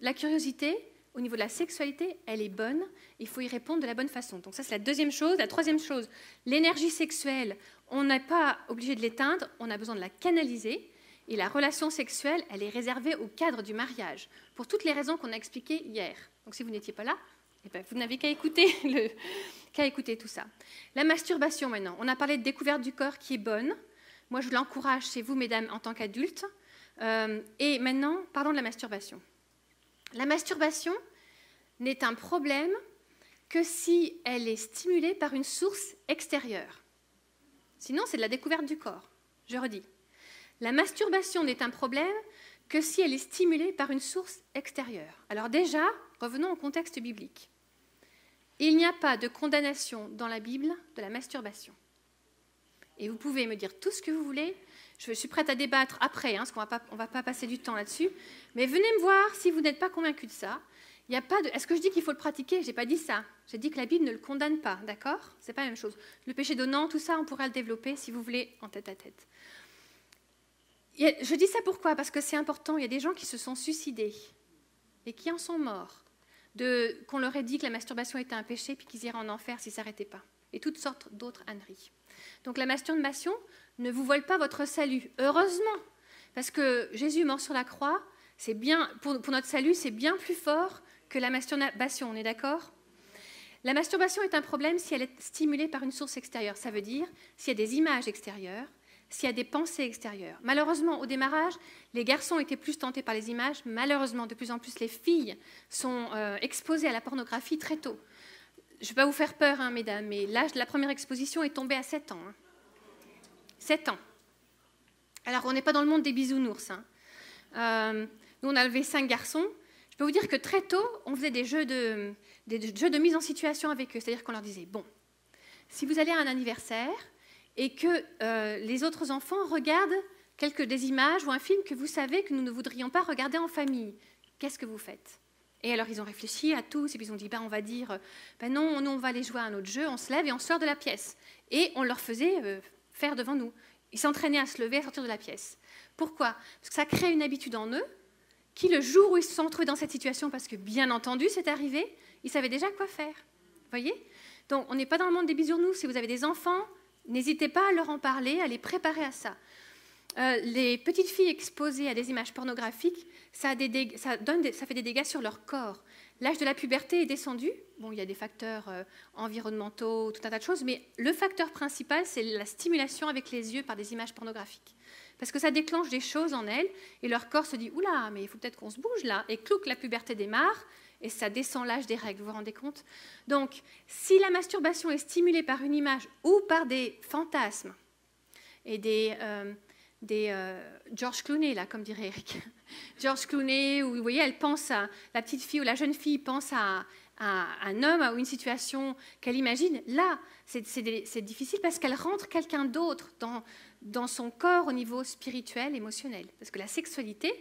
La curiosité, au niveau de la sexualité, elle est bonne, il faut y répondre de la bonne façon. Donc ça, c'est la 2e chose. La 3e chose, l'énergie sexuelle, on n'est pas obligé de l'éteindre, on a besoin de la canaliser. Et la relation sexuelle, elle est réservée au cadre du mariage, pour toutes les raisons qu'on a expliquées hier. Donc si vous n'étiez pas là, eh bien, vous n'avez qu'à écouter tout ça. La masturbation maintenant, on a parlé de découverte du corps qui est bonne. Moi, je l'encourage chez vous, mesdames, en tant qu'adultes. Et maintenant, parlons de la masturbation. La masturbation n'est un problème que si elle est stimulée par une source extérieure. Sinon, c'est de la découverte du corps. Je redis. La masturbation n'est un problème que si elle est stimulée par une source extérieure. Alors déjà, revenons au contexte biblique. Il n'y a pas de condamnation dans la Bible de la masturbation. Et vous pouvez me dire tout ce que vous voulez. Je suis prête à débattre après, parce qu'on ne va pas passer du temps là-dessus. Mais venez me voir si vous n'êtes pas convaincu de ça. Il y a pas de... Est-ce que je dis qu'il faut le pratiquer? Je n'ai pas dit ça. J'ai dit que la Bible ne le condamne pas, d'accord? Ce n'est pas la même chose. Le péché donnant, tout ça, on pourra le développer si vous voulez en tête à tête. Je dis ça pourquoi? Parce que c'est important. Il y a des gens qui se sont suicidés et qui en sont morts. Qu'on leur ait dit que la masturbation était un péché puis qu'ils iraient en enfer s'ils ne s'arrêtaient pas. Et toutes sortes d'autres âneries. Donc la masturbation ne vous vole pas votre salut. Heureusement, parce que Jésus mort sur la croix, c'est bien, pour notre salut, c'est bien plus fort que la masturbation, on est d'accord? La masturbation est un problème si elle est stimulée par une source extérieure. Ça veut dire s'il y a des images extérieures, s'il y a des pensées extérieures. Malheureusement, au démarrage, les garçons étaient plus tentés par les images. Malheureusement, de plus en plus, les filles sont exposées à la pornographie très tôt. Je ne vais pas vous faire peur, hein, mesdames, mais l'âge de la première exposition est tombé à 7 ans. Hein. 7 ans. Alors, on n'est pas dans le monde des bisounours. Hein. Nous, on a levé 5 garçons. Je peux vous dire que très tôt, on faisait des jeux de mise en situation avec eux. C'est-à-dire qu'on leur disait, bon, si vous allez à un anniversaire et que les autres enfants regardent des images ou un film que vous savez que nous ne voudrions pas regarder en famille, qu'est-ce que vous faites? Et alors, ils ont réfléchi à tous, et puis ils ont dit, on va dire, non, nous, on va aller jouer à un autre jeu, on se lève et on sort de la pièce. Et on leur faisait faire devant nous. Ils s'entraînaient à se lever, à sortir de la pièce. Pourquoi? Parce que ça crée une habitude en eux, qui, le jour où ils se sont retrouvés dans cette situation, parce que, bien entendu, c'est arrivé, ils savaient déjà quoi faire. Vous voyez? Donc, on n'est pas dans le monde des bisounours. Si vous avez des enfants, n'hésitez pas à leur en parler, à les préparer à ça. Les petites filles exposées à des images pornographiques, ça fait des dégâts sur leur corps. L'âge de la puberté est descendu. Bon, il y a des facteurs environnementaux, tout un tas de choses, mais le facteur principal, c'est la stimulation avec les yeux par des images pornographiques. Parce que ça déclenche des choses en elles, et leur corps se dit « Oula, mais il faut peut-être qu'on se bouge là », et clouc, la puberté démarre, et ça descend l'âge des règles, vous vous rendez compte? Donc, si la masturbation est stimulée par une image ou par des fantasmes, et des George Clooney, là, comme dirait Eric. George Clooney, où vous voyez, la petite fille ou la jeune fille pense à un homme ou une situation qu'elle imagine. Là, c'est difficile parce qu'elle rentre quelqu'un d'autre dans son corps au niveau spirituel, émotionnel. Parce que la sexualité,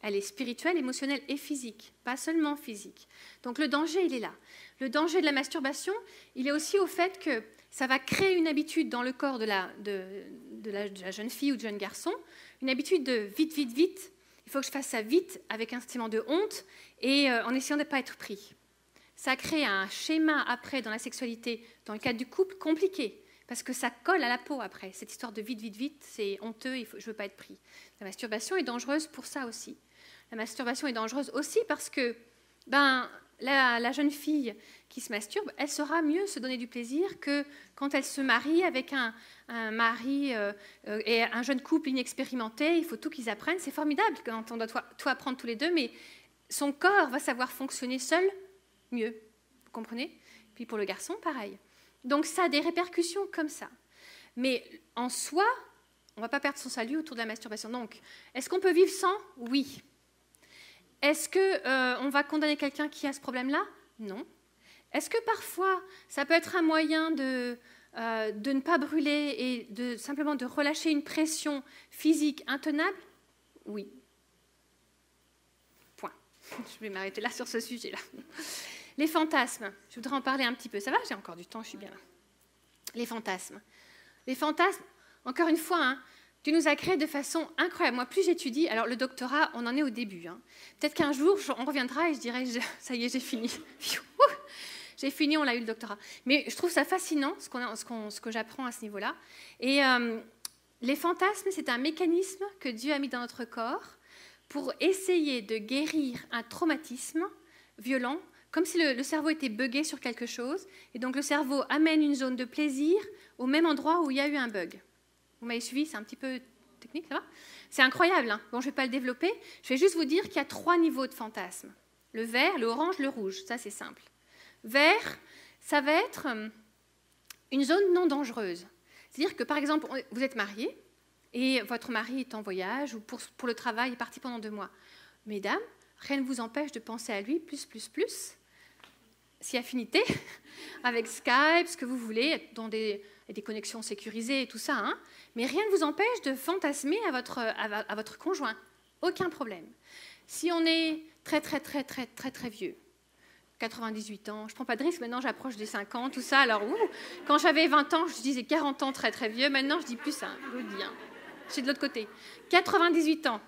elle est spirituelle, émotionnelle et physique, pas seulement physique. Donc le danger, il est là. Le danger de la masturbation, il est aussi au fait que ça va créer une habitude dans le corps de la jeune fille ou du jeune garçon, une habitude de vite, vite, vite, il faut que je fasse ça vite, avec un sentiment de honte, et en essayant de ne pas être pris. Ça crée un schéma après dans la sexualité, dans le cadre du couple, compliqué, parce que ça colle à la peau après. Cette histoire de vite, vite, vite, c'est honteux, je ne veux pas être pris. La masturbation est dangereuse pour ça aussi. La masturbation est dangereuse aussi parce que la jeune fille qui se masturbe, elle saura mieux se donner du plaisir que quand elle se marie avec un mari et un jeune couple inexpérimenté. Il faut tout qu'ils apprennent. C'est formidable quand on doit tout apprendre tous les deux, mais son corps va savoir fonctionner seul mieux. Vous comprenez? Puis pour le garçon, pareil. Donc ça a des répercussions comme ça. Mais en soi, on ne va pas perdre son salut autour de la masturbation. Donc, est-ce qu'on peut vivre sans? Oui. Est-ce qu'on va condamner quelqu'un qui a ce problème-là? Non. Est-ce que parfois, ça peut être un moyen de ne pas brûler et simplement de relâcher une pression physique intenable? Oui. Point. Je vais m'arrêter là sur ce sujet-là. Les fantasmes. Je voudrais en parler un petit peu. Ça va? J'ai encore du temps, je suis bien là. Les fantasmes. Les fantasmes, encore une fois, hein, tu nous as créés de façon incroyable. Moi, plus j'étudie, alors le doctorat, on en est au début. Hein. Peut-être qu'un jour, on reviendra et je dirai, ça y est, j'ai fini. J'ai fini, on a eu le doctorat. Mais je trouve ça fascinant, ce que j'apprends à ce niveau-là. Et les fantasmes, c'est un mécanisme que Dieu a mis dans notre corps pour essayer de guérir un traumatisme violent, comme si le cerveau était buggé sur quelque chose. Et donc, le cerveau amène une zone de plaisir au même endroit où il y a eu un bug. Vous m'avez suivi? C'est un petit peu technique, ça va? C'est incroyable. Hein. Bon, je ne vais pas le développer. Je vais juste vous dire qu'il y a 3 niveaux de fantasmes. Le vert, le orange, le rouge. Ça, c'est simple. Vert, ça va être une zone non dangereuse. C'est-à-dire que, par exemple, vous êtes marié et votre mari est en voyage ou pour le travail, est parti pendant 2 mois. Mesdames, rien ne vous empêche de penser à lui, plus, si affinité, avec Skype, ce que vous voulez, dans des connexions sécurisées et tout ça, hein, mais rien ne vous empêche de fantasmer à votre conjoint. Aucun problème. Si on est très vieux, 98 ans, je ne prends pas de risque, maintenant j'approche des 50, tout ça, alors quand j'avais 20 ans, je disais 40 ans très vieux, maintenant je dis plus ça, je vous le dis. Hein. Je suis de l'autre côté. 98 ans,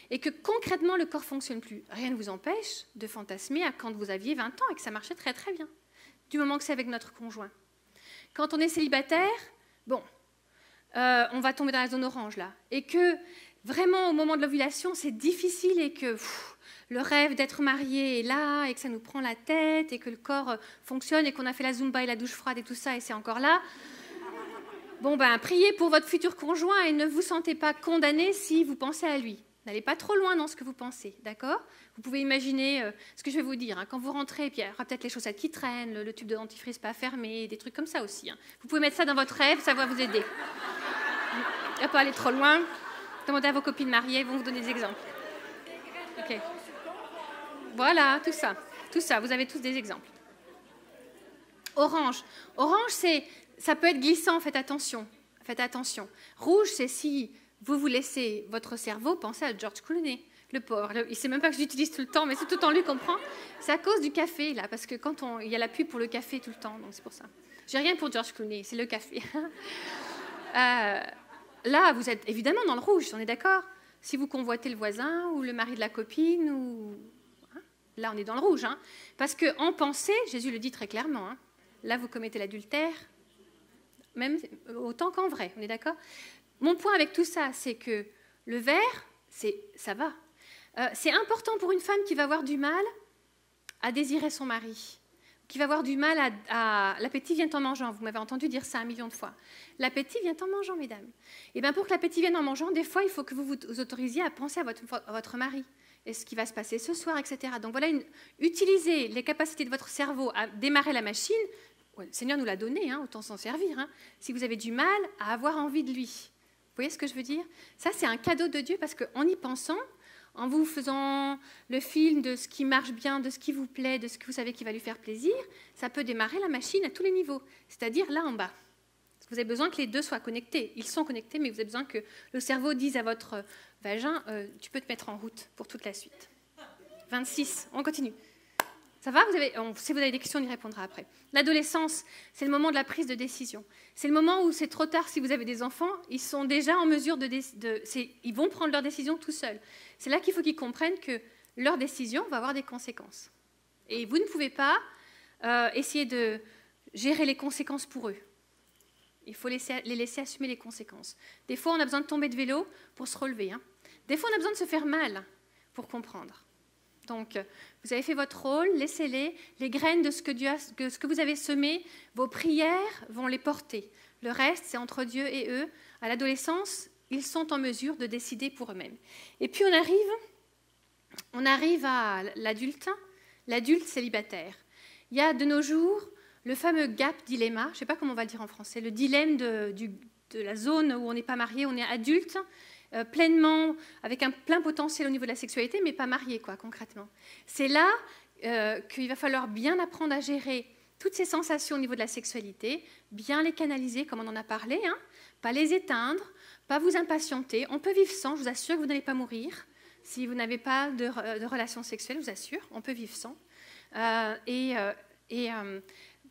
et que concrètement le corps ne fonctionne plus. Rien ne vous empêche de fantasmer à quand vous aviez 20 ans et que ça marchait très bien, du moment que c'est avec notre conjoint. Quand on est célibataire, bon, on va tomber dans la zone orange là, et que vraiment au moment de l'ovulation, c'est difficile et que le rêve d'être marié est là et que ça nous prend la tête et que le corps fonctionne et qu'on a fait la Zumba et la douche froide et tout ça et c'est encore là. Bon, ben, priez pour votre futur conjoint et ne vous sentez pas condamné si vous pensez à lui. N'allez pas trop loin dans ce que vous pensez, d'accord? Vous pouvez imaginer ce que je vais vous dire. Hein. Quand vous rentrez, puis il y aura peut-être les chaussettes qui traînent, le tube de dentifrice pas fermé, des trucs comme ça aussi. Hein. Vous pouvez mettre ça dans votre rêve, ça va vous aider. Il ne va pas aller trop loin. Demandez à vos copines mariées, elles vont vous donner des exemples. Ok. Voilà, tout ça. Tout ça, vous avez tous des exemples. Orange. Orange, ça peut être glissant, faites attention. Faites attention. Rouge, c'est si vous laissez votre cerveau penser à George Clooney. Le pauvre, il ne sait même pas que j'utilise tout le temps, mais c'est tout le temps lui comprend. C'est à cause du café, là, parce que quand il y a la pub pour le café tout le temps, donc c'est pour ça. J'ai rien pour George Clooney, c'est le café. Là, vous êtes évidemment dans le rouge, on est d'accord? Si vous convoitez le voisin ou le mari de la copine, ou... hein, là, on est dans le rouge. Hein, parce qu'en pensée, Jésus le dit très clairement, hein, là, vous commettez l'adultère, même autant qu'en vrai, on est d'accord? Mon point avec tout ça, c'est que le vert, ça va. C'est important pour une femme qui va avoir du mal à désirer son mari, qui va avoir du mal à... L'appétit vient en mangeant, vous m'avez entendu dire ça 1 million de fois. L'appétit vient en mangeant, mesdames. Et bien pour que l'appétit vienne en mangeant, des fois, il faut que vous vous autorisiez à penser à votre mari, et ce qui va se passer ce soir, etc. Donc voilà, utilisez les capacités de votre cerveau à démarrer la machine. Ouais, le Seigneur nous l'a donné, hein, autant s'en servir. Hein, si vous avez du mal à avoir envie de lui. Vous voyez ce que je veux dire? Ça, c'est un cadeau de Dieu parce qu'en y pensant, en vous faisant le film de ce qui marche bien, de ce qui vous plaît, de ce que vous savez qui va lui faire plaisir, ça peut démarrer la machine à tous les niveaux, c'est-à-dire là en bas. Vous avez besoin que les deux soient connectés. Ils sont connectés, mais vous avez besoin que le cerveau dise à votre vagin tu peux te mettre en route pour toute la suite. 26, on continue. Ça va? Si vous avez des questions, on y répondra après. L'adolescence, c'est le moment de la prise de décision. C'est le moment où c'est trop tard si vous avez des enfants. Ils sont déjà en mesure ils vont prendre leurs décisions tout seuls. C'est là qu'il faut qu'ils comprennent que leur décision va avoir des conséquences. Et vous ne pouvez pas essayer de gérer les conséquences pour eux. Il faut les laisser assumer les conséquences. Des fois, on a besoin de tomber de vélo pour se relever. Hein. Des fois, on a besoin de se faire mal pour comprendre. Donc, vous avez fait votre rôle, laissez-les. Les graines de ce que vous avez semé, vos prières vont les porter. Le reste, c'est entre Dieu et eux. À l'adolescence, ils sont en mesure de décider pour eux-mêmes. Et puis, on arrive à l'adulte célibataire. Il y a de nos jours le fameux gap dilemma, je ne sais pas comment on va le dire en français, le dilemme de la zone où on n'est pas marié, on est adulte, pleinement, avec un plein potentiel au niveau de la sexualité, mais pas marié, quoi, concrètement. C'est là qu'il va falloir bien apprendre à gérer toutes ces sensations au niveau de la sexualité, bien les canaliser, comme on en a parlé, hein, pas les éteindre, pas vous impatienter. On peut vivre sans, je vous assure que vous n'allez pas mourir. Si vous n'avez pas de relation sexuelle, je vous assure, on peut vivre sans.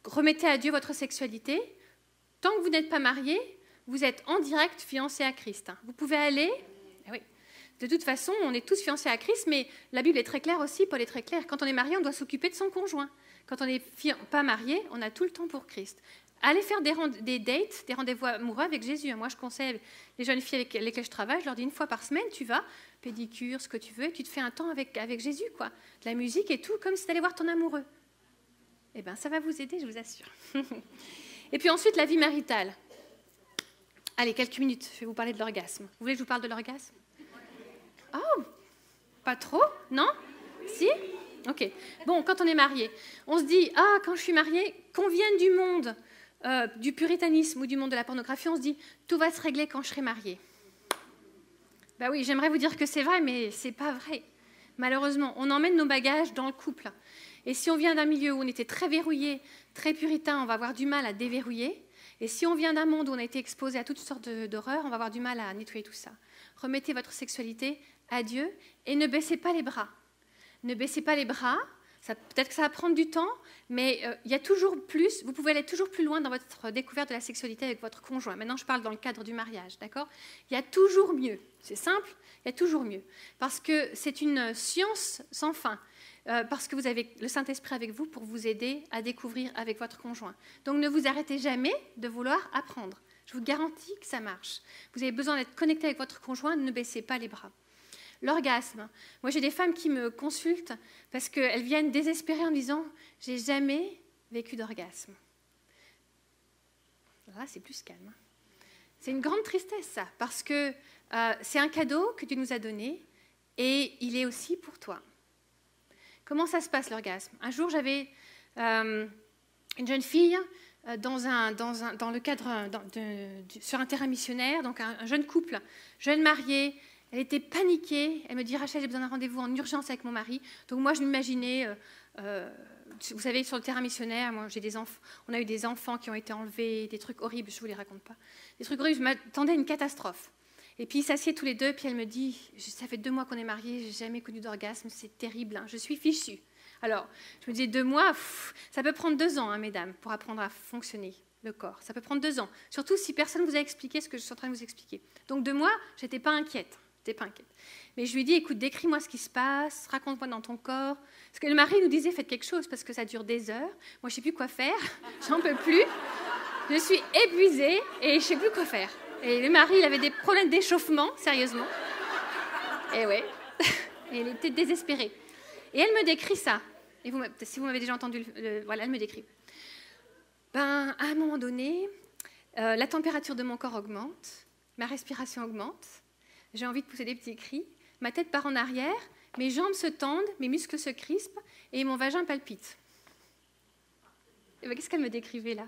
Remettez à Dieu votre sexualité. Tant que vous n'êtes pas marié, vous êtes en direct fiancé à Christ. Vous pouvez aller... Oui. De toute façon, on est tous fiancés à Christ, mais la Bible est très claire aussi, Paul est très clair. Quand on est marié, on doit s'occuper de son conjoint. Quand on n'est pas marié, on a tout le temps pour Christ. Allez faire des dates, des rendez-vous amoureux avec Jésus. Moi, je conseille les jeunes filles avec lesquelles je travaille, je leur dis 1 fois par semaine, tu vas, pédicure, ce que tu veux, et tu te fais un temps avec Jésus, quoi. De la musique et tout, comme si tu allais voir ton amoureux. Eh bien, ça va vous aider, je vous assure. Et puis ensuite, la vie maritale. Allez, quelques minutes, je vais vous parler de l'orgasme. Vous voulez que je vous parle de l'orgasme? Oh, pas trop? Non? Si? Ok. Bon, quand on est marié, on se dit, quand je suis mariée, qu'on vienne du monde du puritanisme ou du monde de la pornographie, on se dit, tout va se régler quand je serai mariée. Ben oui, j'aimerais vous dire que c'est vrai, mais c'est pas vrai. Malheureusement, on emmène nos bagages dans le couple. Et si on vient d'un milieu où on était très verrouillé, très puritain, on va avoir du mal à déverrouiller. Et si on vient d'un monde où on a été exposé à toutes sortes d'horreurs, on va avoir du mal à nettoyer tout ça. Remettez votre sexualité à Dieu et ne baissez pas les bras. Ne baissez pas les bras. Peut-être que ça va prendre du temps, mais il y a toujours plus. Vous pouvez aller toujours plus loin dans votre découverte de la sexualité avec votre conjoint. Maintenant, je parle dans le cadre du mariage, d'accord? Il y a toujours mieux. C'est simple, il y a toujours mieux. Parce que c'est une science sans fin. Parce que vous avez le Saint-Esprit avec vous pour vous aider à découvrir avec votre conjoint. Donc ne vous arrêtez jamais de vouloir apprendre. Je vous garantis que ça marche. Vous avez besoin d'être connecté avec votre conjoint, ne baissez pas les bras. L'orgasme. Moi, j'ai des femmes qui me consultent parce qu'elles viennent désespérées en disant « j'ai jamais vécu d'orgasme ». Là, c'est plus calme. C'est une grande tristesse, ça, parce que c'est un cadeau que Dieu nous a donné et il est aussi pour toi. Comment ça se passe, l'orgasme? Un jour, j'avais une jeune fille dans le cadre sur un terrain missionnaire, donc un jeune couple, jeune marié. Elle était paniquée. Elle me dit, Rachel, j'ai besoin d'un rendez-vous en urgence avec mon mari. Donc moi, je m'imaginais, vous savez, sur le terrain missionnaire, moi, on a eu des enfants qui ont été enlevés, des trucs horribles, je ne vous les raconte pas. Des trucs horribles, je m'attendais à une catastrophe. Et puis ils s'assiedent tous les deux, puis elle me dit, ça fait 2 mois qu'on est mariés, j'ai jamais connu d'orgasme, c'est terrible, hein, je suis fichue. Alors, je me disais, 2 mois, ça peut prendre 2 ans, hein, mesdames, pour apprendre à fonctionner le corps. Ça peut prendre 2 ans, surtout si personne ne vous a expliqué ce que je suis en train de vous expliquer. Donc 2 mois, je n'étais pas inquiète. Mais je lui dis, écoute, décris-moi ce qui se passe, raconte-moi dans ton corps. Parce que le mari nous disait, faites quelque chose, parce que ça dure des heures. Moi, je ne sais plus quoi faire, j'en peux plus. Je suis épuisée et je ne sais plus quoi faire. Et le mari, il avait des problèmes d'échauffement, sérieusement. Et ouais, et il était désespéré. Et elle me décrit ça. Et si vous m'avez déjà entendu, voilà, elle me décrit. À un moment donné, la température de mon corps augmente, ma respiration augmente, j'ai envie de pousser des petits cris, ma tête part en arrière, mes jambes se tendent, mes muscles se crispent et mon vagin palpite. Et qu'est-ce qu'elle me décrivait là?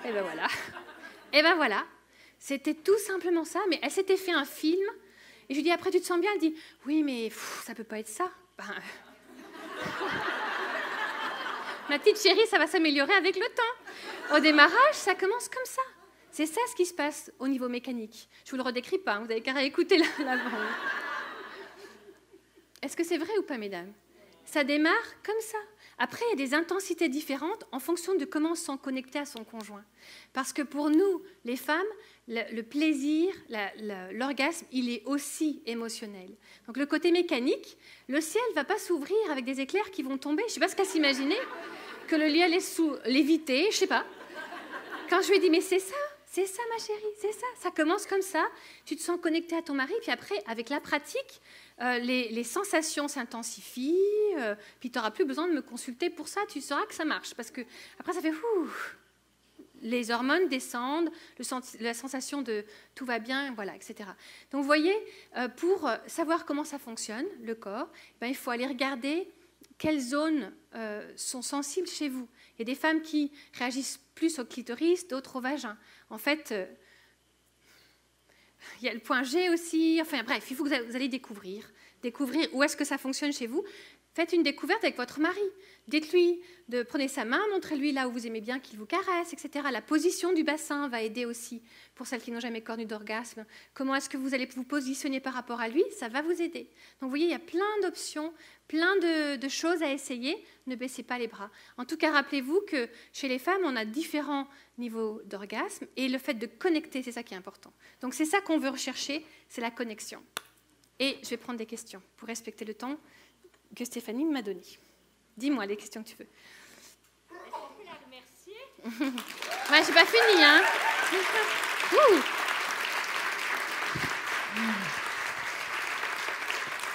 Et voilà. C'était tout simplement ça, mais elle s'était fait un film. Et je lui dis, après, tu te sens bien? Elle dit, oui, mais ça peut pas être ça. Ma petite chérie, ça va s'améliorer avec le temps. Au démarrage, ça commence comme ça. C'est ça ce qui se passe au niveau mécanique. Je ne vous le redécris pas, vous avez qu'à réécouter la bande. Est-ce que c'est vrai ou pas, mesdames? Ça démarre comme ça. Après, il y a des intensités différentes en fonction de comment on se sent connecté à son conjoint. Parce que pour nous, les femmes, le plaisir, l'orgasme, il est aussi émotionnel. Donc le côté mécanique, le ciel ne va pas s'ouvrir avec des éclairs qui vont tomber. Je ne sais pas ce qu'à s'imaginer, que le lit allait léviter, je ne sais pas. Quand je lui ai dit, mais c'est ça, ma chérie, c'est ça. Ça commence comme ça, tu te sens connecté à ton mari, puis après, avec la pratique, les sensations s'intensifient, puis tu n'auras plus besoin de me consulter pour ça, tu sauras que ça marche. Parce que après, ça fait les hormones descendent, la sensation de tout va bien, voilà, etc. Donc, vous voyez, pour savoir comment ça fonctionne, le corps, il faut aller regarder quelles zones sont sensibles chez vous. Il y a des femmes qui réagissent plus au clitoris, d'autres au vagin. En fait, il y a le point G aussi. Enfin bref, il faut que vous allez découvrir où est-ce que ça fonctionne chez vous. Faites une découverte avec votre mari. Dites-lui, prenez sa main, montrez-lui là où vous aimez bien qu'il vous caresse, etc. La position du bassin va aider aussi pour celles qui n'ont jamais connu d'orgasme. Comment est-ce que vous allez vous positionner par rapport à lui? Ça va vous aider. Donc vous voyez, il y a plein d'options, plein de choses à essayer. Ne baissez pas les bras. En tout cas, rappelez-vous que chez les femmes, on a différents niveaux d'orgasme et le fait de connecter, c'est ça qui est important. Donc c'est ça qu'on veut rechercher, c'est la connexion. Et je vais prendre des questions pour respecter le temps que Stéphanie m'a donné. Dis-moi les questions que tu veux. Est-ce qu'on peut la remercier? Ouais, j'ai pas fini, hein.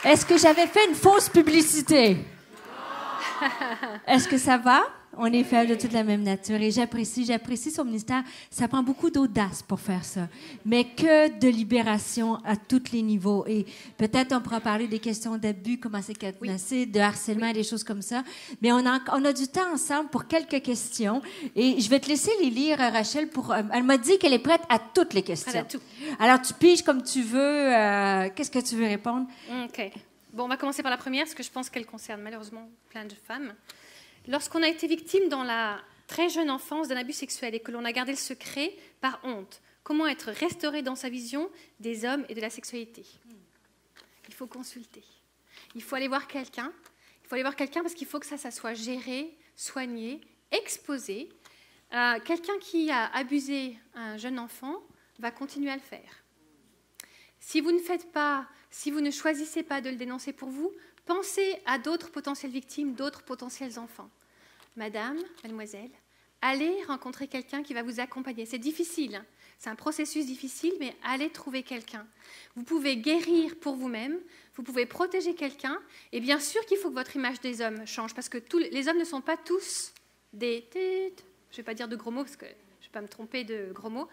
Est-ce que j'avais fait une fausse publicité? Est-ce que ça va? On est fait de toute la même nature et j'apprécie son ministère. Ça prend beaucoup d'audace pour faire ça, mais que de libération à tous les niveaux. Et peut-être on pourra parler des questions d'abus, comment c'est cadenassé, de harcèlement, des choses comme ça. Mais on a du temps ensemble pour quelques questions. Et je vais te laisser les lire, Rachel. Elle m'a dit qu'elle est prête à toutes les questions.
Elle a tout.
Alors, tu piges comme tu veux. Qu'est-ce que tu veux répondre?
OK. Bon, on va commencer par la première, parce que je pense qu'elle concerne malheureusement plein de femmes. Lorsqu'on a été victime dans la très jeune enfance d'un abus sexuel et que l'on a gardé le secret par honte, comment être restauré dans sa vision des hommes et de la sexualité? Il faut consulter. Il faut aller voir quelqu'un. Il faut aller voir quelqu'un parce qu'il faut que ça soit géré, soigné, exposé. Quelqu'un qui a abusé un jeune enfant va continuer à le faire. Si vous ne choisissez pas de le dénoncer pour vous, pensez à d'autres potentielles victimes, d'autres potentiels enfants. Madame, mademoiselle, allez rencontrer quelqu'un qui va vous accompagner. C'est difficile, hein. C'est un processus difficile, mais allez trouver quelqu'un. Vous pouvez guérir pour vous-même, vous pouvez protéger quelqu'un, et bien sûr qu'il faut que votre image des hommes change, parce que les hommes ne sont pas tous des... Je ne vais pas dire de gros mots, parce que je ne vais pas me tromper de gros mots,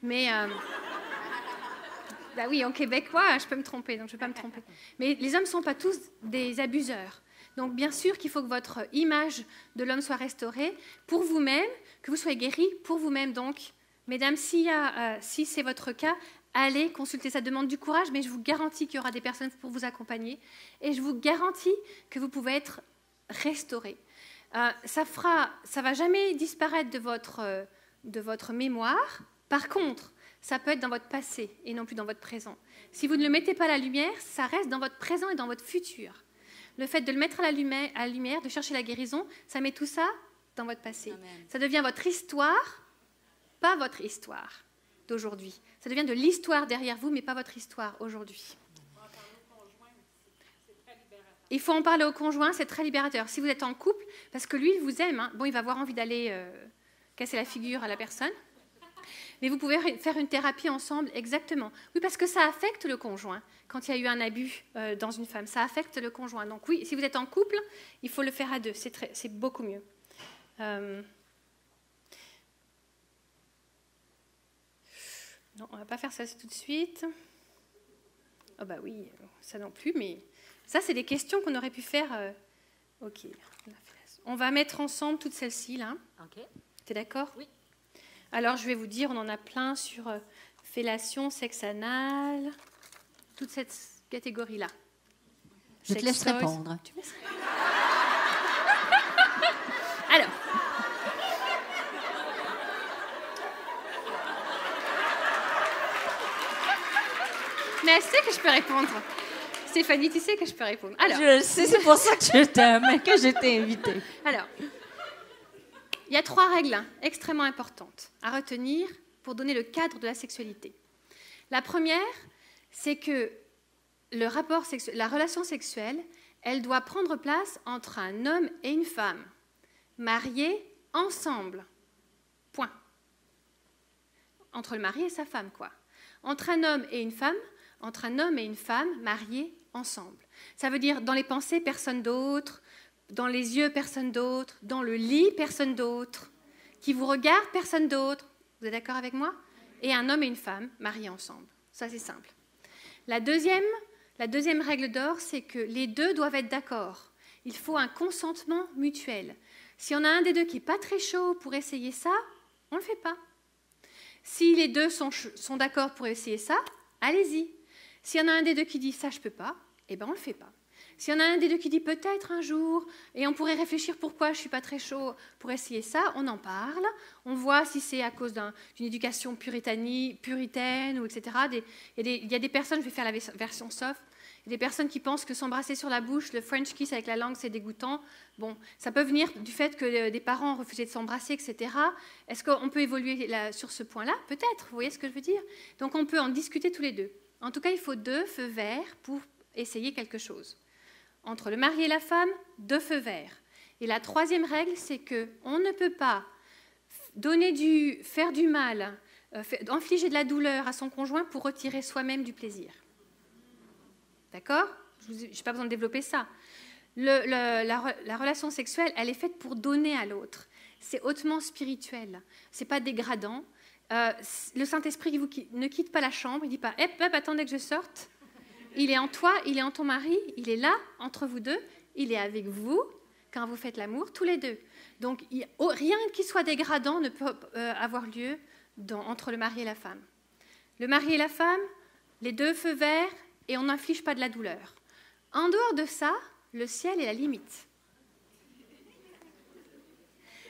Mais bah oui, en québécois, je peux me tromper, donc je ne vais pas me tromper. Mais les hommes ne sont pas tous des abuseurs. Donc bien sûr qu'il faut que votre image de l'homme soit restaurée pour vous-même, que vous soyez guéris pour vous-même. Donc, mesdames, si c'est votre cas, allez consulter. Ça demande du courage, mais je vous garantis qu'il y aura des personnes pour vous accompagner. Et je vous garantis que vous pouvez être restaurés. Ça ne va jamais disparaître de votre mémoire. Par contre, ça peut être dans votre passé et non plus dans votre présent. Si vous ne le mettez pas à la lumière, ça reste dans votre présent et dans votre futur. Le fait de le mettre à la lumière, de chercher la guérison, ça met tout ça dans votre passé. Amen. Ça devient votre histoire, pas votre histoire d'aujourd'hui. Ça devient de l'histoire derrière vous, mais pas votre histoire aujourd'hui. Il faut en parler au conjoint, c'est très libérateur. Si vous êtes en couple, parce que lui, il vous aime, bon, il va avoir envie d'aller casser la figure à la personne, mais vous pouvez faire une thérapie ensemble, exactement. Oui, parce que ça affecte le conjoint. Quand il y a eu un abus dans une femme, ça affecte le conjoint. Donc oui, si vous êtes en couple, il faut le faire à deux. C'est beaucoup mieux. Non, on ne va pas faire ça tout de suite. Oh bah oui, ça non plus, mais ça, c'est des questions qu'on aurait pu faire. Ok. On va mettre ensemble toutes celles-ci, là. Ok. T'es d'accord? Oui. Alors, je vais vous dire, on en a plein sur fellation, sexe anal, toute cette catégorie-là.
Je te laisse répondre.
Tu me laisses... Alors. Mais elle sait que je peux répondre. Stéphanie, tu sais que je peux répondre. Alors.
Je le sais, c'est pour ça que je t'aime, que je t'ai invitée.
Alors. Il y a 3 règles extrêmement importantes à retenir pour donner le cadre de la sexualité. La première, c'est que la relation sexuelle, elle doit prendre place entre un homme et une femme, mariés ensemble. Point. Entre le mari et sa femme, quoi. Entre un homme et une femme, mariés ensemble. Ça veut dire dans les pensées, personne d'autre. Dans les yeux, personne d'autre. Dans le lit, personne d'autre. Qui vous regarde, personne d'autre. Vous êtes d'accord avec moi? Et un homme et une femme mariés ensemble. Ça, c'est simple. La deuxième règle d'or, c'est que les deux doivent être d'accord. Il faut un consentement mutuel. Si on a un des deux qui n'est pas très chaud pour essayer ça, on ne le fait pas. Si les deux sont d'accord pour essayer ça, allez-y. S'il y en a un des deux qui dit « ça, je ne peux pas », eh bien, on ne le fait pas. S'il y en a un des deux qui dit peut-être un jour, et on pourrait réfléchir pourquoi je ne suis pas très chaud pour essayer ça, on en parle, on voit si c'est à cause d'une éducation puritaine, ou etc. Il y a des personnes, je vais faire la version soft, il y a des personnes qui pensent que s'embrasser sur la bouche, le French kiss avec la langue, c'est dégoûtant. Bon, ça peut venir du fait que des parents refusaient de s'embrasser, etc. Est-ce qu'on peut évoluer sur ce point-là? Peut-être, vous voyez ce que je veux dire? Donc on peut en discuter tous les deux. En tout cas, il faut 2 feux verts pour essayer quelque chose. Entre le mari et la femme, 2 feux verts. Et la 3e règle, c'est qu'on ne peut pas faire du mal, infliger de la douleur à son conjoint pour retirer soi-même du plaisir. D'accord? Je n'ai pas besoin de développer ça. La relation sexuelle, elle est faite pour donner à l'autre. C'est hautement spirituel. Ce n'est pas dégradant. Le Saint-Esprit ne quitte pas la chambre. Il ne dit pas « hop, attendez que je sorte ». Il est en toi, il est en ton mari, il est là, entre vous deux, il est avec vous quand vous faites l'amour, tous les deux. Donc, rien qui soit dégradant ne peut avoir lieu entre le mari et la femme. Le mari et la femme, les 2 feux verts, et on n'inflige pas de la douleur. En dehors de ça, le ciel est la limite.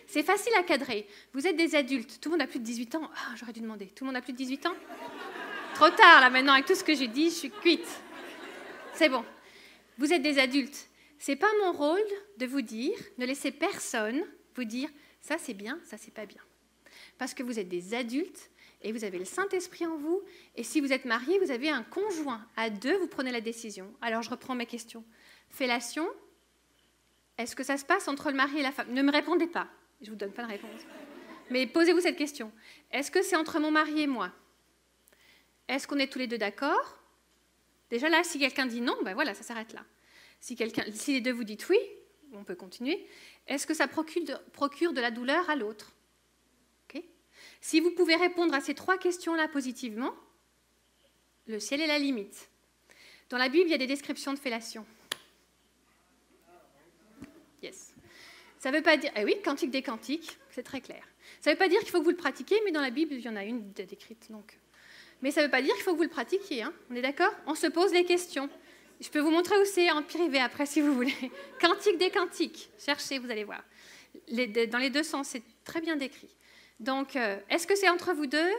C'est facile à cadrer. Vous êtes des adultes, tout le monde a plus de 18 ans. Ah, j'aurais dû demander, tout le monde a plus de 18 ans? Trop tard, là, maintenant, avec tout ce que j'ai dit, je suis cuite. C'est bon. Vous êtes des adultes. Ce n'est pas mon rôle de vous dire, ne laissez personne vous dire, ça c'est bien, ça c'est pas bien. Parce que vous êtes des adultes et vous avez le Saint-Esprit en vous. Et si vous êtes mariés, vous avez un conjoint. À 2, vous prenez la décision. Alors, je reprends mes questions. Fellation, est-ce que ça se passe entre le mari et la femme? Ne me répondez pas. Je ne vous donne pas de réponse. Mais posez-vous cette question. Est-ce que c'est entre mon mari et moi? Est-ce qu'on est tous les 2 d'accord? Déjà là, si quelqu'un dit non, ben voilà, ça s'arrête là. Si les 2 vous dites oui, on peut continuer. Est-ce que ça procure de la douleur à l'autre? Okay. Si vous pouvez répondre à ces 3 questions-là positivement, le ciel est la limite. Dans la Bible, il y a des descriptions de fellation. Yes. Ça ne veut pas dire... Eh oui, Cantique des Cantiques, c'est très clair. Ça ne veut pas dire qu'il faut que vous le pratiquiez, mais dans la Bible, il y en a une décrite. Donc. Mais ça ne veut pas dire qu'il faut que vous le pratiquiez. Hein. On est d'accord? On se pose les questions. Je peux vous montrer où c'est en privé après, si vous voulez. Cantique des Cantiques. Cherchez, vous allez voir. Dans les 2 sens, c'est très bien décrit. Donc, est-ce que c'est entre vous deux?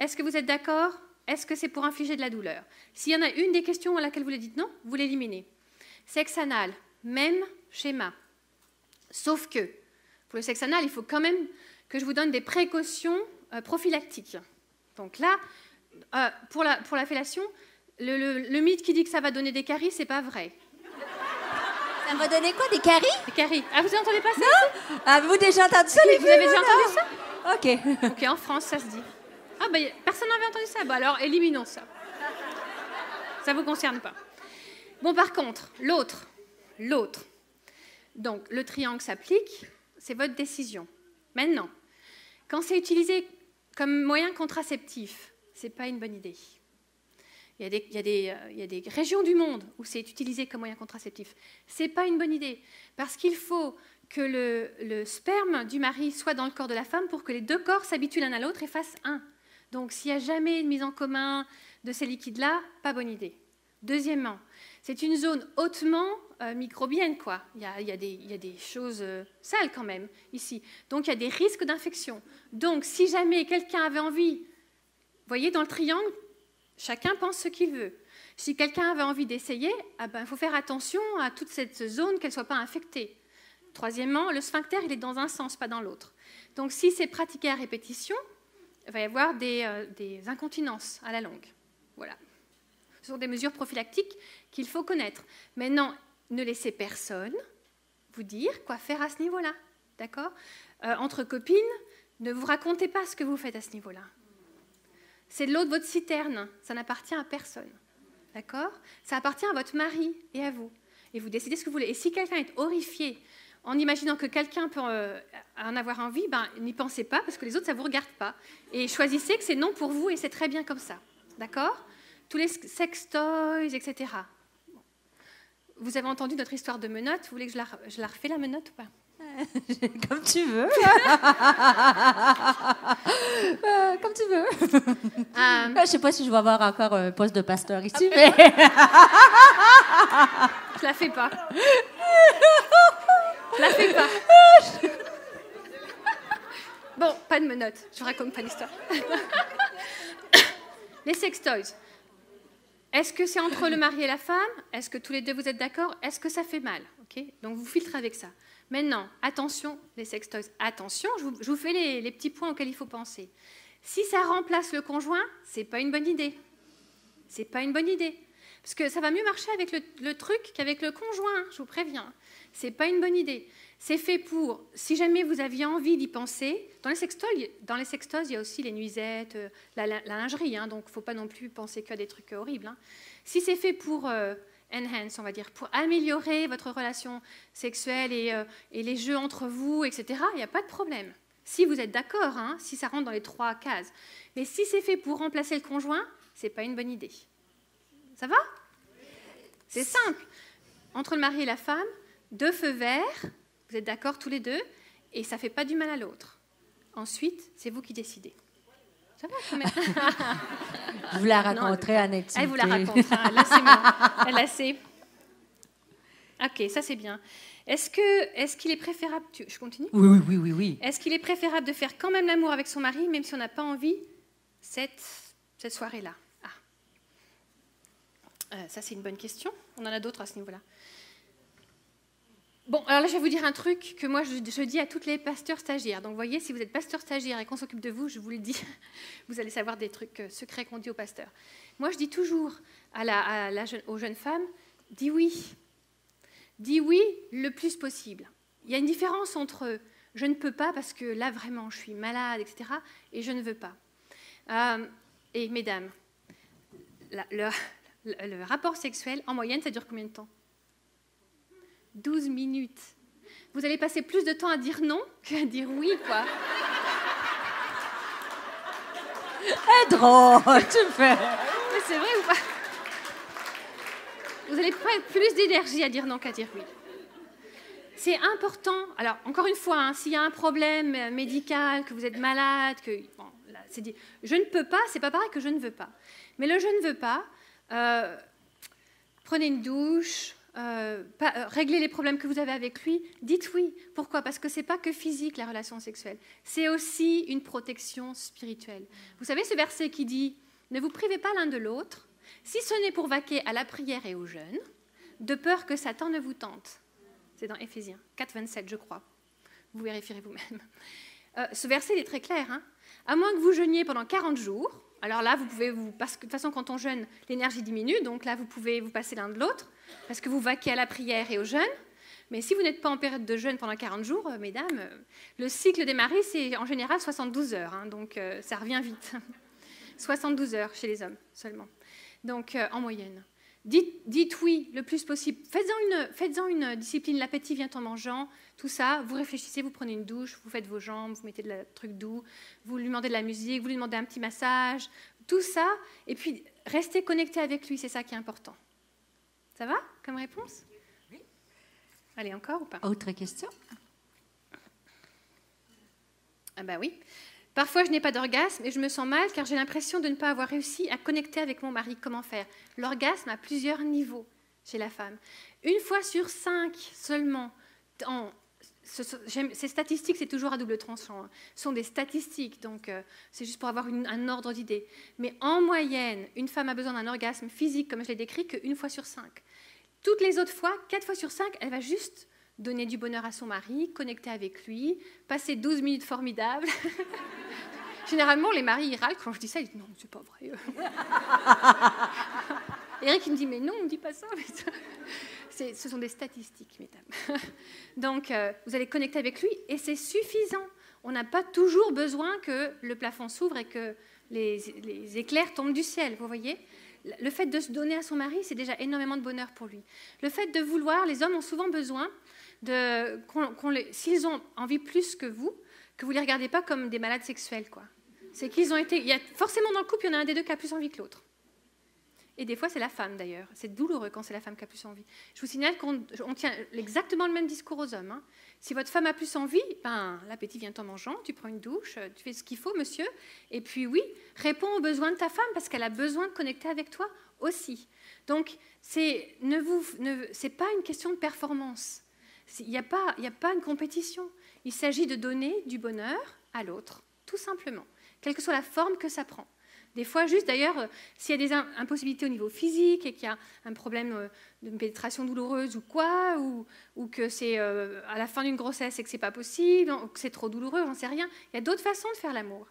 Est-ce que vous êtes d'accord? Est-ce que c'est pour infliger de la douleur? S'il y en a une des questions à laquelle vous les dites non, vous l'éliminez. Sexe anal, même schéma. Sauf que, pour le sexe anal, il faut quand même que je vous donne des précautions prophylactiques. Donc là, pour la fellation, le mythe qui dit que ça va donner des caries, c'est pas vrai.
Ça va donner quoi, des caries?
Des caries. Ah, vous n'entendez pas ça?
Non. Avez-vous déjà entendu ça, les filles?
Vous avez déjà entendu ça?
OK.
OK, en France, ça se dit. Ah, ben, personne n'avait entendu ça. Bon, alors, éliminons ça. Ça ne vous concerne pas. Bon, par contre, l'autre. Donc, le triangle s'applique, c'est votre décision. Maintenant, quand c'est utilisé comme moyen contraceptif, ce n'est pas une bonne idée. Il y a des régions du monde où c'est utilisé comme moyen contraceptif. Ce n'est pas une bonne idée, parce qu'il faut que le sperme du mari soit dans le corps de la femme pour que les 2 corps s'habituent l'un à l'autre et fassent un. Donc, s'il n'y a jamais une mise en commun de ces liquides-là, pas bonne idée. Deuxièmement, c'est une zone hautement microbienne, quoi. Il y a des choses sales quand même ici. Donc, il y a des risques d'infection. Donc, si jamais quelqu'un avait envie, vous voyez, dans le triangle, chacun pense ce qu'il veut. Si quelqu'un avait envie d'essayer, il faut faire attention à toute cette zone, qu'elle ne soit pas infectée. Troisièmement, le sphincter, il est dans un sens, pas dans l'autre. Donc, si c'est pratiqué à répétition, il va y avoir des incontinences à la longue. Voilà. Ce sont des mesures prophylactiques qu'il faut connaître. Maintenant, ne laissez personne vous dire quoi faire à ce niveau-là. D'accord? Entre copines, ne vous racontez pas ce que vous faites à ce niveau-là. C'est de l'eau de votre citerne. Ça n'appartient à personne. D'accord? Ça appartient à votre mari et à vous. Et vous décidez ce que vous voulez. Et si quelqu'un est horrifié en imaginant que quelqu'un peut en avoir envie, n'y pensez pas, parce que les autres, ça ne vous regarde pas. Et choisissez que c'est non pour vous, et c'est très bien comme ça. D'accord? Tous les sex toys, etc. Vous avez entendu notre histoire de menottes. Vous voulez que je la refais, la menotte, ou pas?
Comme tu veux. Comme tu veux. Je ne sais pas si je vais avoir encore un poste de pasteur ici, mais...
Je la fais pas. Je la fais pas. Bon, pas de menottes. Je vous raconte pas l'histoire. Les sex toys. Est-ce que c'est entre le mari et la femme? Est-ce que tous les deux vous êtes d'accord? Est-ce que ça fait mal? Okay, donc vous filtrez avec ça. Maintenant, attention, les sex toys. Attention, je vous fais les petits points auxquels il faut penser. Si ça remplace le conjoint, c'est pas une bonne idée. C'est pas une bonne idée. Parce que ça va mieux marcher avec le truc qu'avec le conjoint, je vous préviens. C'est pas une bonne idée. C'est fait pour, si jamais vous aviez envie d'y penser, dans les sextoys, il y a aussi les nuisettes, la lingerie, hein, donc il ne faut pas non plus penser qu'à des trucs horribles. Hein. Si c'est fait pour enhance, on va dire, pour améliorer votre relation sexuelle et les jeux entre vous, etc., il n'y a pas de problème. Si vous êtes d'accord, hein, si ça rentre dans les 3 cases. Mais si c'est fait pour remplacer le conjoint, ce n'est pas une bonne idée. Ça va? C'est simple. Entre le mari et la femme, 2 feux verts, vous êtes d'accord tous les deux, et ça ne fait pas du mal à l'autre. Ensuite, c'est vous qui décidez. Ça va quand même.
Je vous la raconterai en intimité.
Elle vous la racontera. Là, c'est bon. Elle a assez. Ok, ça c'est bien. Est-ce qu'il est préférable... Je continue?
Oui.
Est-ce qu'il est préférable de faire quand même l'amour avec son mari, même si on n'a pas envie cette soirée-là? Ça, c'est une bonne question. On en a d'autres à ce niveau-là. Bon, alors là, je vais vous dire un truc que moi, je dis à toutes les pasteurs stagiaires. Donc, vous voyez, si vous êtes pasteur stagiaire et qu'on s'occupe de vous, je vous le dis, vous allez savoir des trucs secrets qu'on dit aux pasteurs. Moi, je dis toujours aux jeunes femmes, dis oui. Dis oui le plus possible. Il y a une différence entre je ne peux pas parce que là, vraiment, je suis malade, etc., et je ne veux pas. Et mesdames, le rapport sexuel, en moyenne, ça dure combien de temps? 12 minutes. Vous allez passer plus de temps à dire non qu'à dire oui, quoi.
C'est drôle, tu fais.
Mais c'est vrai ou pas? Vous allez prendre plus d'énergie à dire non qu'à dire oui. C'est important. Alors, encore une fois, hein, s'il y a un problème médical, que vous êtes malade, que bon, là, c'est dit, je ne peux pas, c'est pas pareil que je ne veux pas. Mais le je ne veux pas, prenez une douche, réglez les problèmes que vous avez avec lui, dites oui. Pourquoi? Parce que c'est pas que physique la relation sexuelle, c'est aussi une protection spirituelle. Vous savez ce verset qui dit « Ne vous privez pas l'un de l'autre, si ce n'est pour vaquer à la prière et au jeûne, de peur que Satan ne vous tente. » C'est dans Éphésiens 4, 27, je crois. Vous vérifierez vous-même. Ce verset il est très clair. Hein. À moins que vous jeûniez pendant 40 jours, alors là, vous pouvez parce que de toute façon, quand on jeûne, l'énergie diminue, donc là, vous pouvez vous passer l'un de l'autre, parce que vous vaquez à la prière et au jeûne. Mais si vous n'êtes pas en période de jeûne pendant 40 jours, mesdames, le cycle des maris, c'est en général 72 heures, hein, donc ça revient vite. 72 heures chez les hommes seulement, donc en moyenne. Dites oui le plus possible. Faites-en une discipline. L'appétit vient en mangeant. Tout ça, vous réfléchissez, vous prenez une douche, vous faites vos jambes, vous mettez de la truc doux, vous lui demandez de la musique, vous lui demandez un petit massage. Tout ça, et puis restez connecté avec lui, c'est ça qui est important. Ça va comme réponse? Oui. Allez, encore ou pas?
Autre question?
Ah bah oui. Parfois, je n'ai pas d'orgasme et je me sens mal car j'ai l'impression de ne pas avoir réussi à connecter avec mon mari. Comment faire? L'orgasme a plusieurs niveaux chez la femme. 1 fois sur 5 seulement, ces statistiques, c'est toujours à double tranchant, hein, sont des statistiques, donc c'est juste pour avoir un ordre d'idée. Mais en moyenne, une femme a besoin d'un orgasme physique, comme je l'ai décrit, que 1 fois sur 5. Toutes les autres fois, 4 fois sur 5, elle va juste donner du bonheur à son mari, connecter avec lui, passer 12 minutes formidables. Généralement, les maris, ils râlent quand je dis ça, ils disent « Non, c'est pas vrai. » Eric, il me dit « Mais non, on ne dit pas ça. » Ce sont des statistiques, mesdames. Donc, vous allez connecter avec lui et c'est suffisant. On n'a pas toujours besoin que le plafond s'ouvre et que les éclairs tombent du ciel, vous voyez? Le fait de se donner à son mari, c'est déjà énormément de bonheur pour lui. Le fait de vouloir, les hommes ont souvent besoin s'ils ont envie plus que vous ne les regardez pas comme des malades sexuels, quoi. C'est qu'ils ont été... forcément, dans le couple, il y en a un des deux qui a plus envie que l'autre. Et des fois, c'est la femme, d'ailleurs. C'est douloureux quand c'est la femme qui a plus envie. Je vous signale qu'on tient exactement le même discours aux hommes. Hein. Si votre femme a plus envie, ben, l'appétit vient en mangeant, tu prends une douche, tu fais ce qu'il faut, monsieur. Et puis, oui, réponds aux besoins de ta femme parce qu'elle a besoin de connecter avec toi aussi. Donc, c'est pas une question de performance. Il n'y a pas une compétition. Il s'agit de donner du bonheur à l'autre, tout simplement, quelle que soit la forme que ça prend. Des fois, juste d'ailleurs, s'il y a des impossibilités au niveau physique et qu'il y a un problème de pénétration douloureuse ou quoi, ou que c'est à la fin d'une grossesse et que c'est pas possible, ou que c'est trop douloureux, j'en sais rien, il y a d'autres façons de faire l'amour.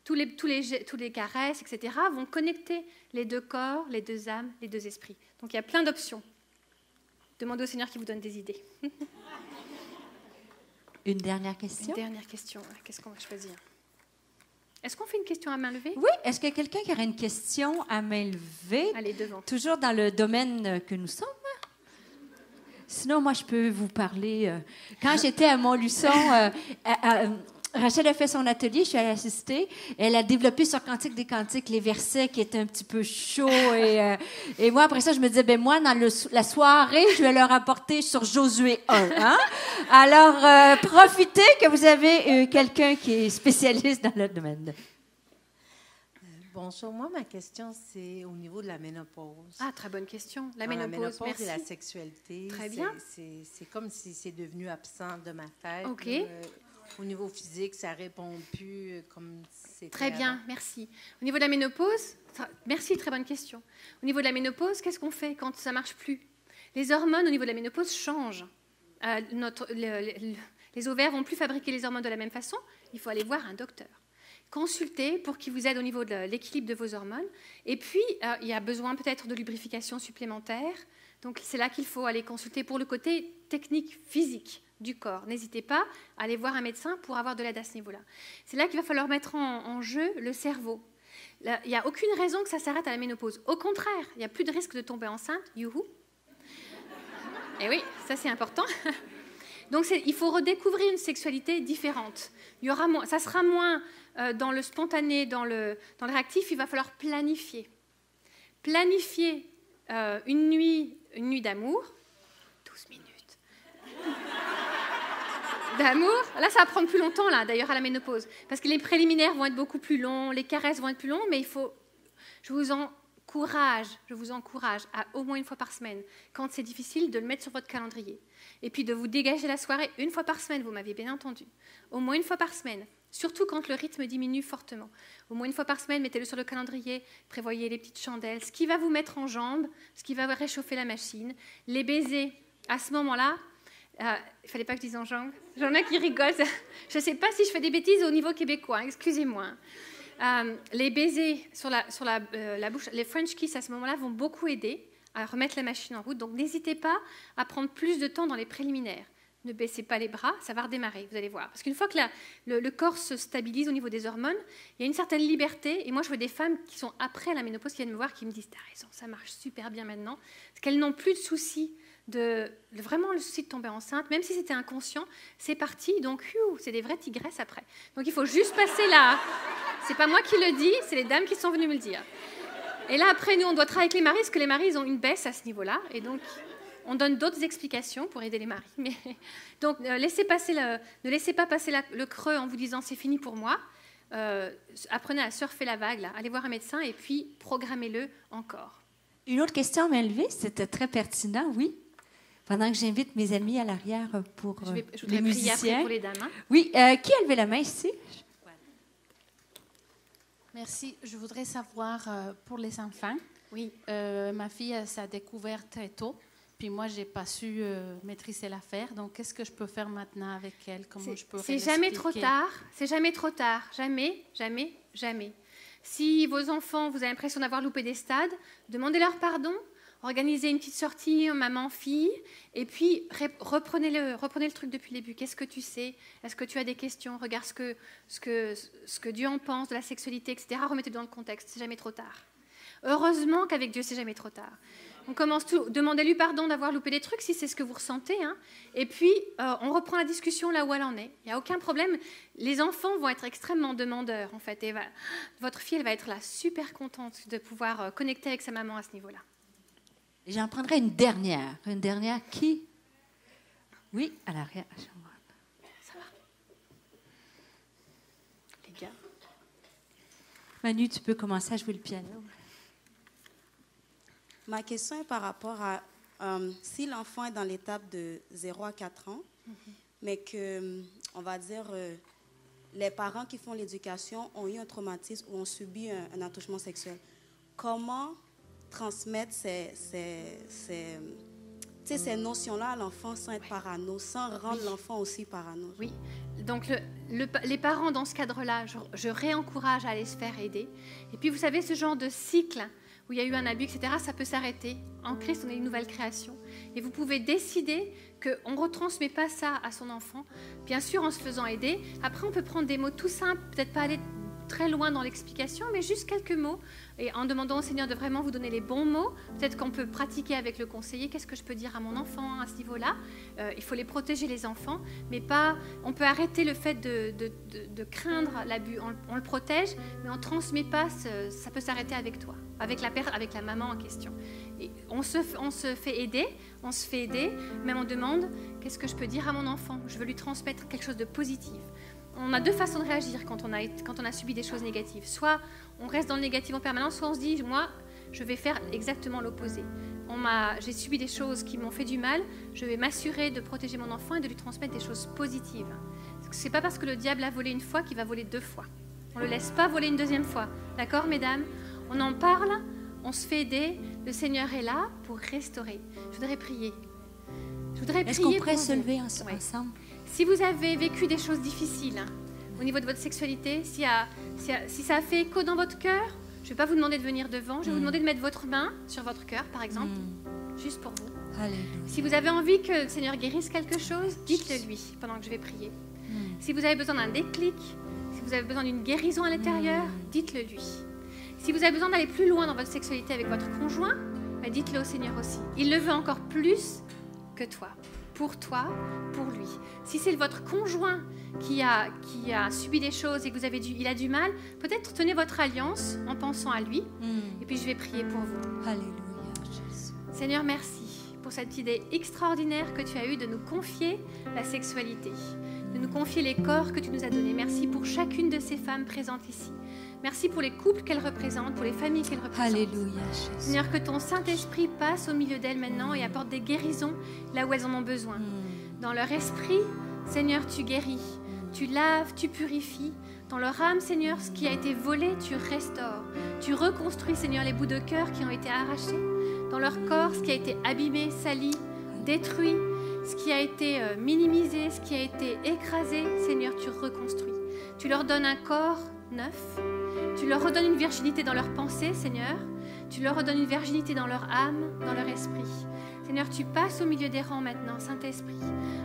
Tous les caresses, etc., vont connecter les deux corps, les deux âmes, les deux esprits. Donc il y a plein d'options. Demandez au Seigneur qui vous donne des idées.
Une dernière question?
Une dernière question. Qu'est-ce qu'on va choisir? Est-ce qu'on fait une question à main levée?
Oui. Est-ce qu'il y a quelqu'un qui aurait une question à main levée?
Allez, devant.
Toujours dans le domaine que nous sommes. Sinon, moi, je peux vous parler. Quand j'étais à Montluçon, Rachel a fait son atelier, je suis allée assister. Elle a développé sur Cantique des Cantiques les versets qui étaient un petit peu chauds. Et moi, après ça, je me disais, ben moi, dans la soirée, je vais leur apporter sur Josué 1. Hein? Alors, profitez que vous avez quelqu'un qui est spécialiste dans le domaine.
Bonjour, moi, ma question, c'est au niveau de la ménopause.
Ah, très bonne question. La ménopause, merci.
Et la sexualité.
Très bien.
C'est comme si c'est devenu absent de ma tête.
OK.
Au niveau physique, ça ne répond plus comme c'était
Très bien,
avant.
merci. Au niveau de la ménopause, merci, très bonne question. Au niveau de la ménopause, qu'est-ce qu'on fait quand ça ne marche plus? Les hormones au niveau de la ménopause changent. Les ovaires ne vont plus fabriquer les hormones de la même façon. Il faut aller voir un docteur. Consultez pour qu'il vous aide au niveau de l'équilibre de vos hormones. Et puis, il y a besoin peut-être de lubrification supplémentaire. Donc, c'est là qu'il faut aller consulter pour le côté technique, physique du corps. N'hésitez pas à aller voir un médecin pour avoir de l'aide à ce niveau-là. C'est là qu'il va falloir mettre en jeu le cerveau. Là, il n'y a aucune raison que ça s'arrête à la ménopause. Au contraire, il n'y a plus de risque de tomber enceinte. Youhou! Et oui, ça c'est important. Donc, il faut redécouvrir une sexualité différente. Ça sera moins dans le spontané, dans le réactif. Il va falloir planifier. Planifier une nuit d'amour. 12 minutes. D'amour. Là, ça va prendre plus longtemps, là, d'ailleurs, à la ménopause. Parce que les préliminaires vont être beaucoup plus longs, les caresses vont être plus longues, mais je vous encourage à au moins une fois par semaine, quand c'est difficile, de le mettre sur votre calendrier. Et puis de vous dégager la soirée une fois par semaine, vous m'avez bien entendu. Au moins une fois par semaine. Surtout quand le rythme diminue fortement. Au moins une fois par semaine, mettez-le sur le calendrier, prévoyez les petites chandelles, ce qui va vous mettre en jambes, ce qui va réchauffer la machine. Les baisers, à ce moment-là, il ne fallait pas que je dise en jambes. J'en ai qui rigolent. Je ne sais pas si je fais des bêtises au niveau québécois, excusez-moi. Les baisers sur la bouche, les French kiss à ce moment-là vont beaucoup aider à remettre la machine en route. Donc n'hésitez pas à prendre plus de temps dans les préliminaires. Ne baissez pas les bras, ça va redémarrer, vous allez voir. Parce qu'une fois que le corps se stabilise au niveau des hormones, il y a une certaine liberté. Et moi, je vois des femmes qui sont après la ménopause, qui viennent me voir, qui me disent « T'as raison, ça marche super bien maintenant ». Parce qu'elles n'ont plus de soucis, vraiment le souci de tomber enceinte. Même si c'était inconscient, c'est parti. Donc, c'est des vraies tigresses après. Donc, il faut juste passer là. C'est pas moi qui le dis, c'est les dames qui sont venues me le dire. Et là, après, nous, on doit travailler avec les maris, parce que les maris, ils ont une baisse à ce niveau-là. Et donc... on donne d'autres explications pour aider les maris. Donc, ne laissez pas passer le creux en vous disant « c'est fini pour moi ». Apprenez à surfer la vague, là. Allez voir un médecin et puis programmez-le encore.
Une autre question m'a élevée, c'était très pertinent, oui. Pendant que j'invite mes amis à l'arrière pour les musiciens.
Pour les dames. Hein?
Oui, qui a levé la main ici?
Merci. Je voudrais savoir, pour les enfants,
oui.
Ma fille s'est découverte très tôt. Puis moi, je n'ai pas su maîtriser l'affaire. Donc, qu'est-ce que je peux faire maintenant avec elle? Comment je peux
C'est jamais trop tard. C'est jamais trop tard. Jamais, jamais, jamais. Si vos enfants, vous avez l'impression d'avoir loupé des stades, demandez-leur pardon. Organisez une petite sortie, maman-fille. Et puis, reprenez le truc depuis le début. Qu'est-ce que tu sais? Est-ce que tu as des questions? Regarde ce que Dieu en pense de la sexualité, etc. Remettez-le dans le contexte. C'est jamais trop tard. Heureusement qu'avec Dieu, c'est jamais trop tard. On commence tout. Demandez-lui pardon d'avoir loupé des trucs, si c'est ce que vous ressentez. Hein. Et puis, on reprend la discussion là où elle en est. Il n'y a aucun problème. Les enfants vont être extrêmement demandeurs, en fait. Et votre fille, elle va être là, super contente de pouvoir connecter avec sa maman à ce niveau-là.
J'en prendrai une dernière. Une dernière qui? Oui, à l'arrière.
Ça va. Les gars.
Manu, tu peux commencer à jouer le piano.
Ma question est par rapport à si l'enfant est dans l'étape de 0 à 4 ans, mais que, on va dire, les parents qui font l'éducation ont eu un traumatisme ou ont subi un attouchement sexuel. Comment transmettre ces notions-là à l'enfant sans être parano, sans rendre l'enfant aussi parano?
Oui, donc les parents dans ce cadre-là, je réencourage à aller se faire aider. Et puis vous savez, ce genre de cycle où il y a eu un abus, etc., ça peut s'arrêter. En Christ, on est une nouvelle création. Et vous pouvez décider qu'on ne retransmet pas ça à son enfant, bien sûr en se faisant aider. Après, on peut prendre des mots tout simples, peut-être pas aller très loin dans l'explication, mais juste quelques mots, et en demandant au Seigneur de vraiment vous donner les bons mots. Peut-être qu'on peut pratiquer avec le conseiller. Qu'est-ce que je peux dire à mon enfant à ce niveau-là? Il faut les protéger, les enfants, mais pas... On peut arrêter le fait de craindre l'abus. On le protège, mais on ne transmet pas, ça peut s'arrêter avec toi, avec la maman en question. Et on se fait aider, même on demande, qu'est-ce que je peux dire à mon enfant? Je veux lui transmettre quelque chose de positif. On a deux façons de réagir quand on a subi des choses négatives. Soit on reste dans le négatif en permanence, soit on se dit, moi, je vais faire exactement l'opposé. J'ai subi des choses qui m'ont fait du mal, je vais m'assurer de protéger mon enfant et de lui transmettre des choses positives. Ce n'est pas parce que le diable a volé une fois qu'il va voler 2 fois. On ne le laisse pas voler une 2e fois. D'accord, mesdames? On en parle, on se fait aider, le Seigneur est là pour restaurer. Je voudrais prier.
Est-ce qu'on pourrait se lever ensemble?
Si vous avez vécu des choses difficiles au niveau de votre sexualité, si ça a fait écho dans votre cœur, je ne vais pas vous demander de venir devant, je vais vous demander de mettre votre main sur votre cœur, par exemple, juste pour vous.
Alléluia.
Si vous avez envie que le Seigneur guérisse quelque chose, dites-le lui pendant que je vais prier. Si vous avez besoin d'un déclic, si vous avez besoin d'une guérison à l'intérieur, dites-le lui. Si vous avez besoin d'aller plus loin dans votre sexualité avec votre conjoint, dites-le au Seigneur aussi. Il le veut encore plus que toi. pour toi, pour lui. Si c'est votre conjoint qui a subi des choses et que il a du mal, peut-être tenez votre alliance en pensant à lui. Et puis je vais prier pour vous.
Alléluia, Jésus.
Seigneur, merci pour cette idée extraordinaire que tu as eue de nous confier la sexualité, de nous confier les corps que tu nous as donnés. Merci pour chacune de ces femmes présentes ici. Merci pour les couples qu'elles représentent, pour les familles qu'elles représentent.
Alléluia, Jésus.
Seigneur, que ton Saint-Esprit passe au milieu d'elles maintenant et apporte des guérisons là où elles en ont besoin. Dans leur esprit, Seigneur, tu guéris, tu laves, tu purifies. Dans leur âme, Seigneur, ce qui a été volé, tu restaures. Tu reconstruis, Seigneur, les bouts de cœur qui ont été arrachés. Dans leur corps, ce qui a été abîmé, sali, détruit, ce qui a été minimisé, ce qui a été écrasé, Seigneur, tu reconstruis. Tu leur donnes un corps neuf. Tu leur redonnes une virginité dans leurs pensées, Seigneur. Tu leur redonnes une virginité dans leur âme, dans leur esprit. Seigneur, tu passes au milieu des rangs maintenant, Saint-Esprit.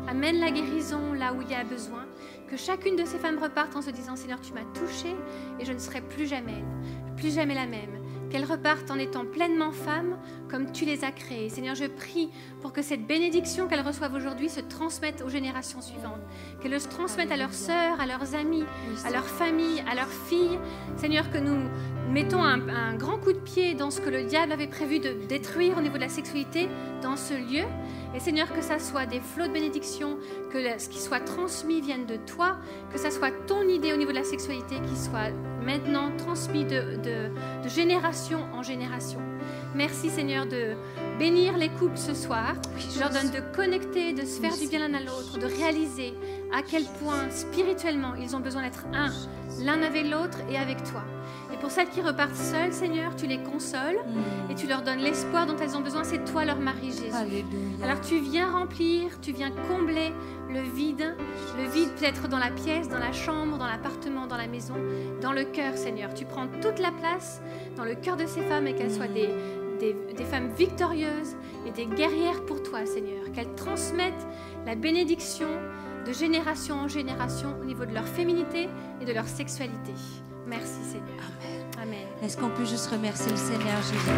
Amène la guérison là où il y a besoin. Que chacune de ces femmes reparte en se disant, Seigneur, tu m'as touchée et je ne serai plus jamais la même. Qu'elles repartent en étant pleinement femmes comme tu les as créées. Seigneur, je prie pour que cette bénédiction qu'elles reçoivent aujourd'hui se transmette aux générations suivantes. Qu'elles se transmettent à leurs sœurs, à leurs amis, à leurs familles, à leurs filles. Seigneur, que nous mettons un grand coup de pied dans ce que le diable avait prévu de détruire au niveau de la sexualité dans ce lieu. Et Seigneur, que ça soit des flots de bénédiction, que ce qui soit transmis vienne de toi, que ça soit ton idée au niveau de la sexualité qui soit maintenant transmis de génération en génération. Merci Seigneur de bénir les couples ce soir. Je leur donne de connecter, de se faire du bien l'un à l'autre, de réaliser à quel point spirituellement ils ont besoin d'être un, l'un avec l'autre et avec toi. Et pour celles qui repartent seules, Seigneur, tu les consoles et tu leur donnes l'espoir dont elles ont besoin. C'est toi leur mari, Jésus.
Alléluia.
Alors tu viens remplir, tu viens combler le vide peut-être dans la pièce, dans la chambre, dans l'appartement, dans la maison, dans le cœur, Seigneur. Tu prends toute la place dans le cœur de ces femmes et qu'elles soient des femmes victorieuses et des guerrières pour toi, Seigneur. Qu'elles transmettent la bénédiction de génération en génération au niveau de leur féminité et de leur sexualité. Merci, Seigneur. Amen.
Est-ce qu'on peut juste remercier le Seigneur, Jésus?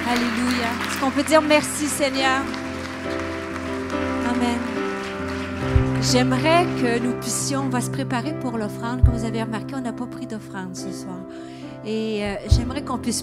Alléluia. Est-ce qu'on peut dire merci, Seigneur? Amen. J'aimerais que nous puissions, on va se préparer pour l'offrande. Comme vous avez remarqué, on n'a pas pris d'offrande ce soir. Et j'aimerais qu'on puisse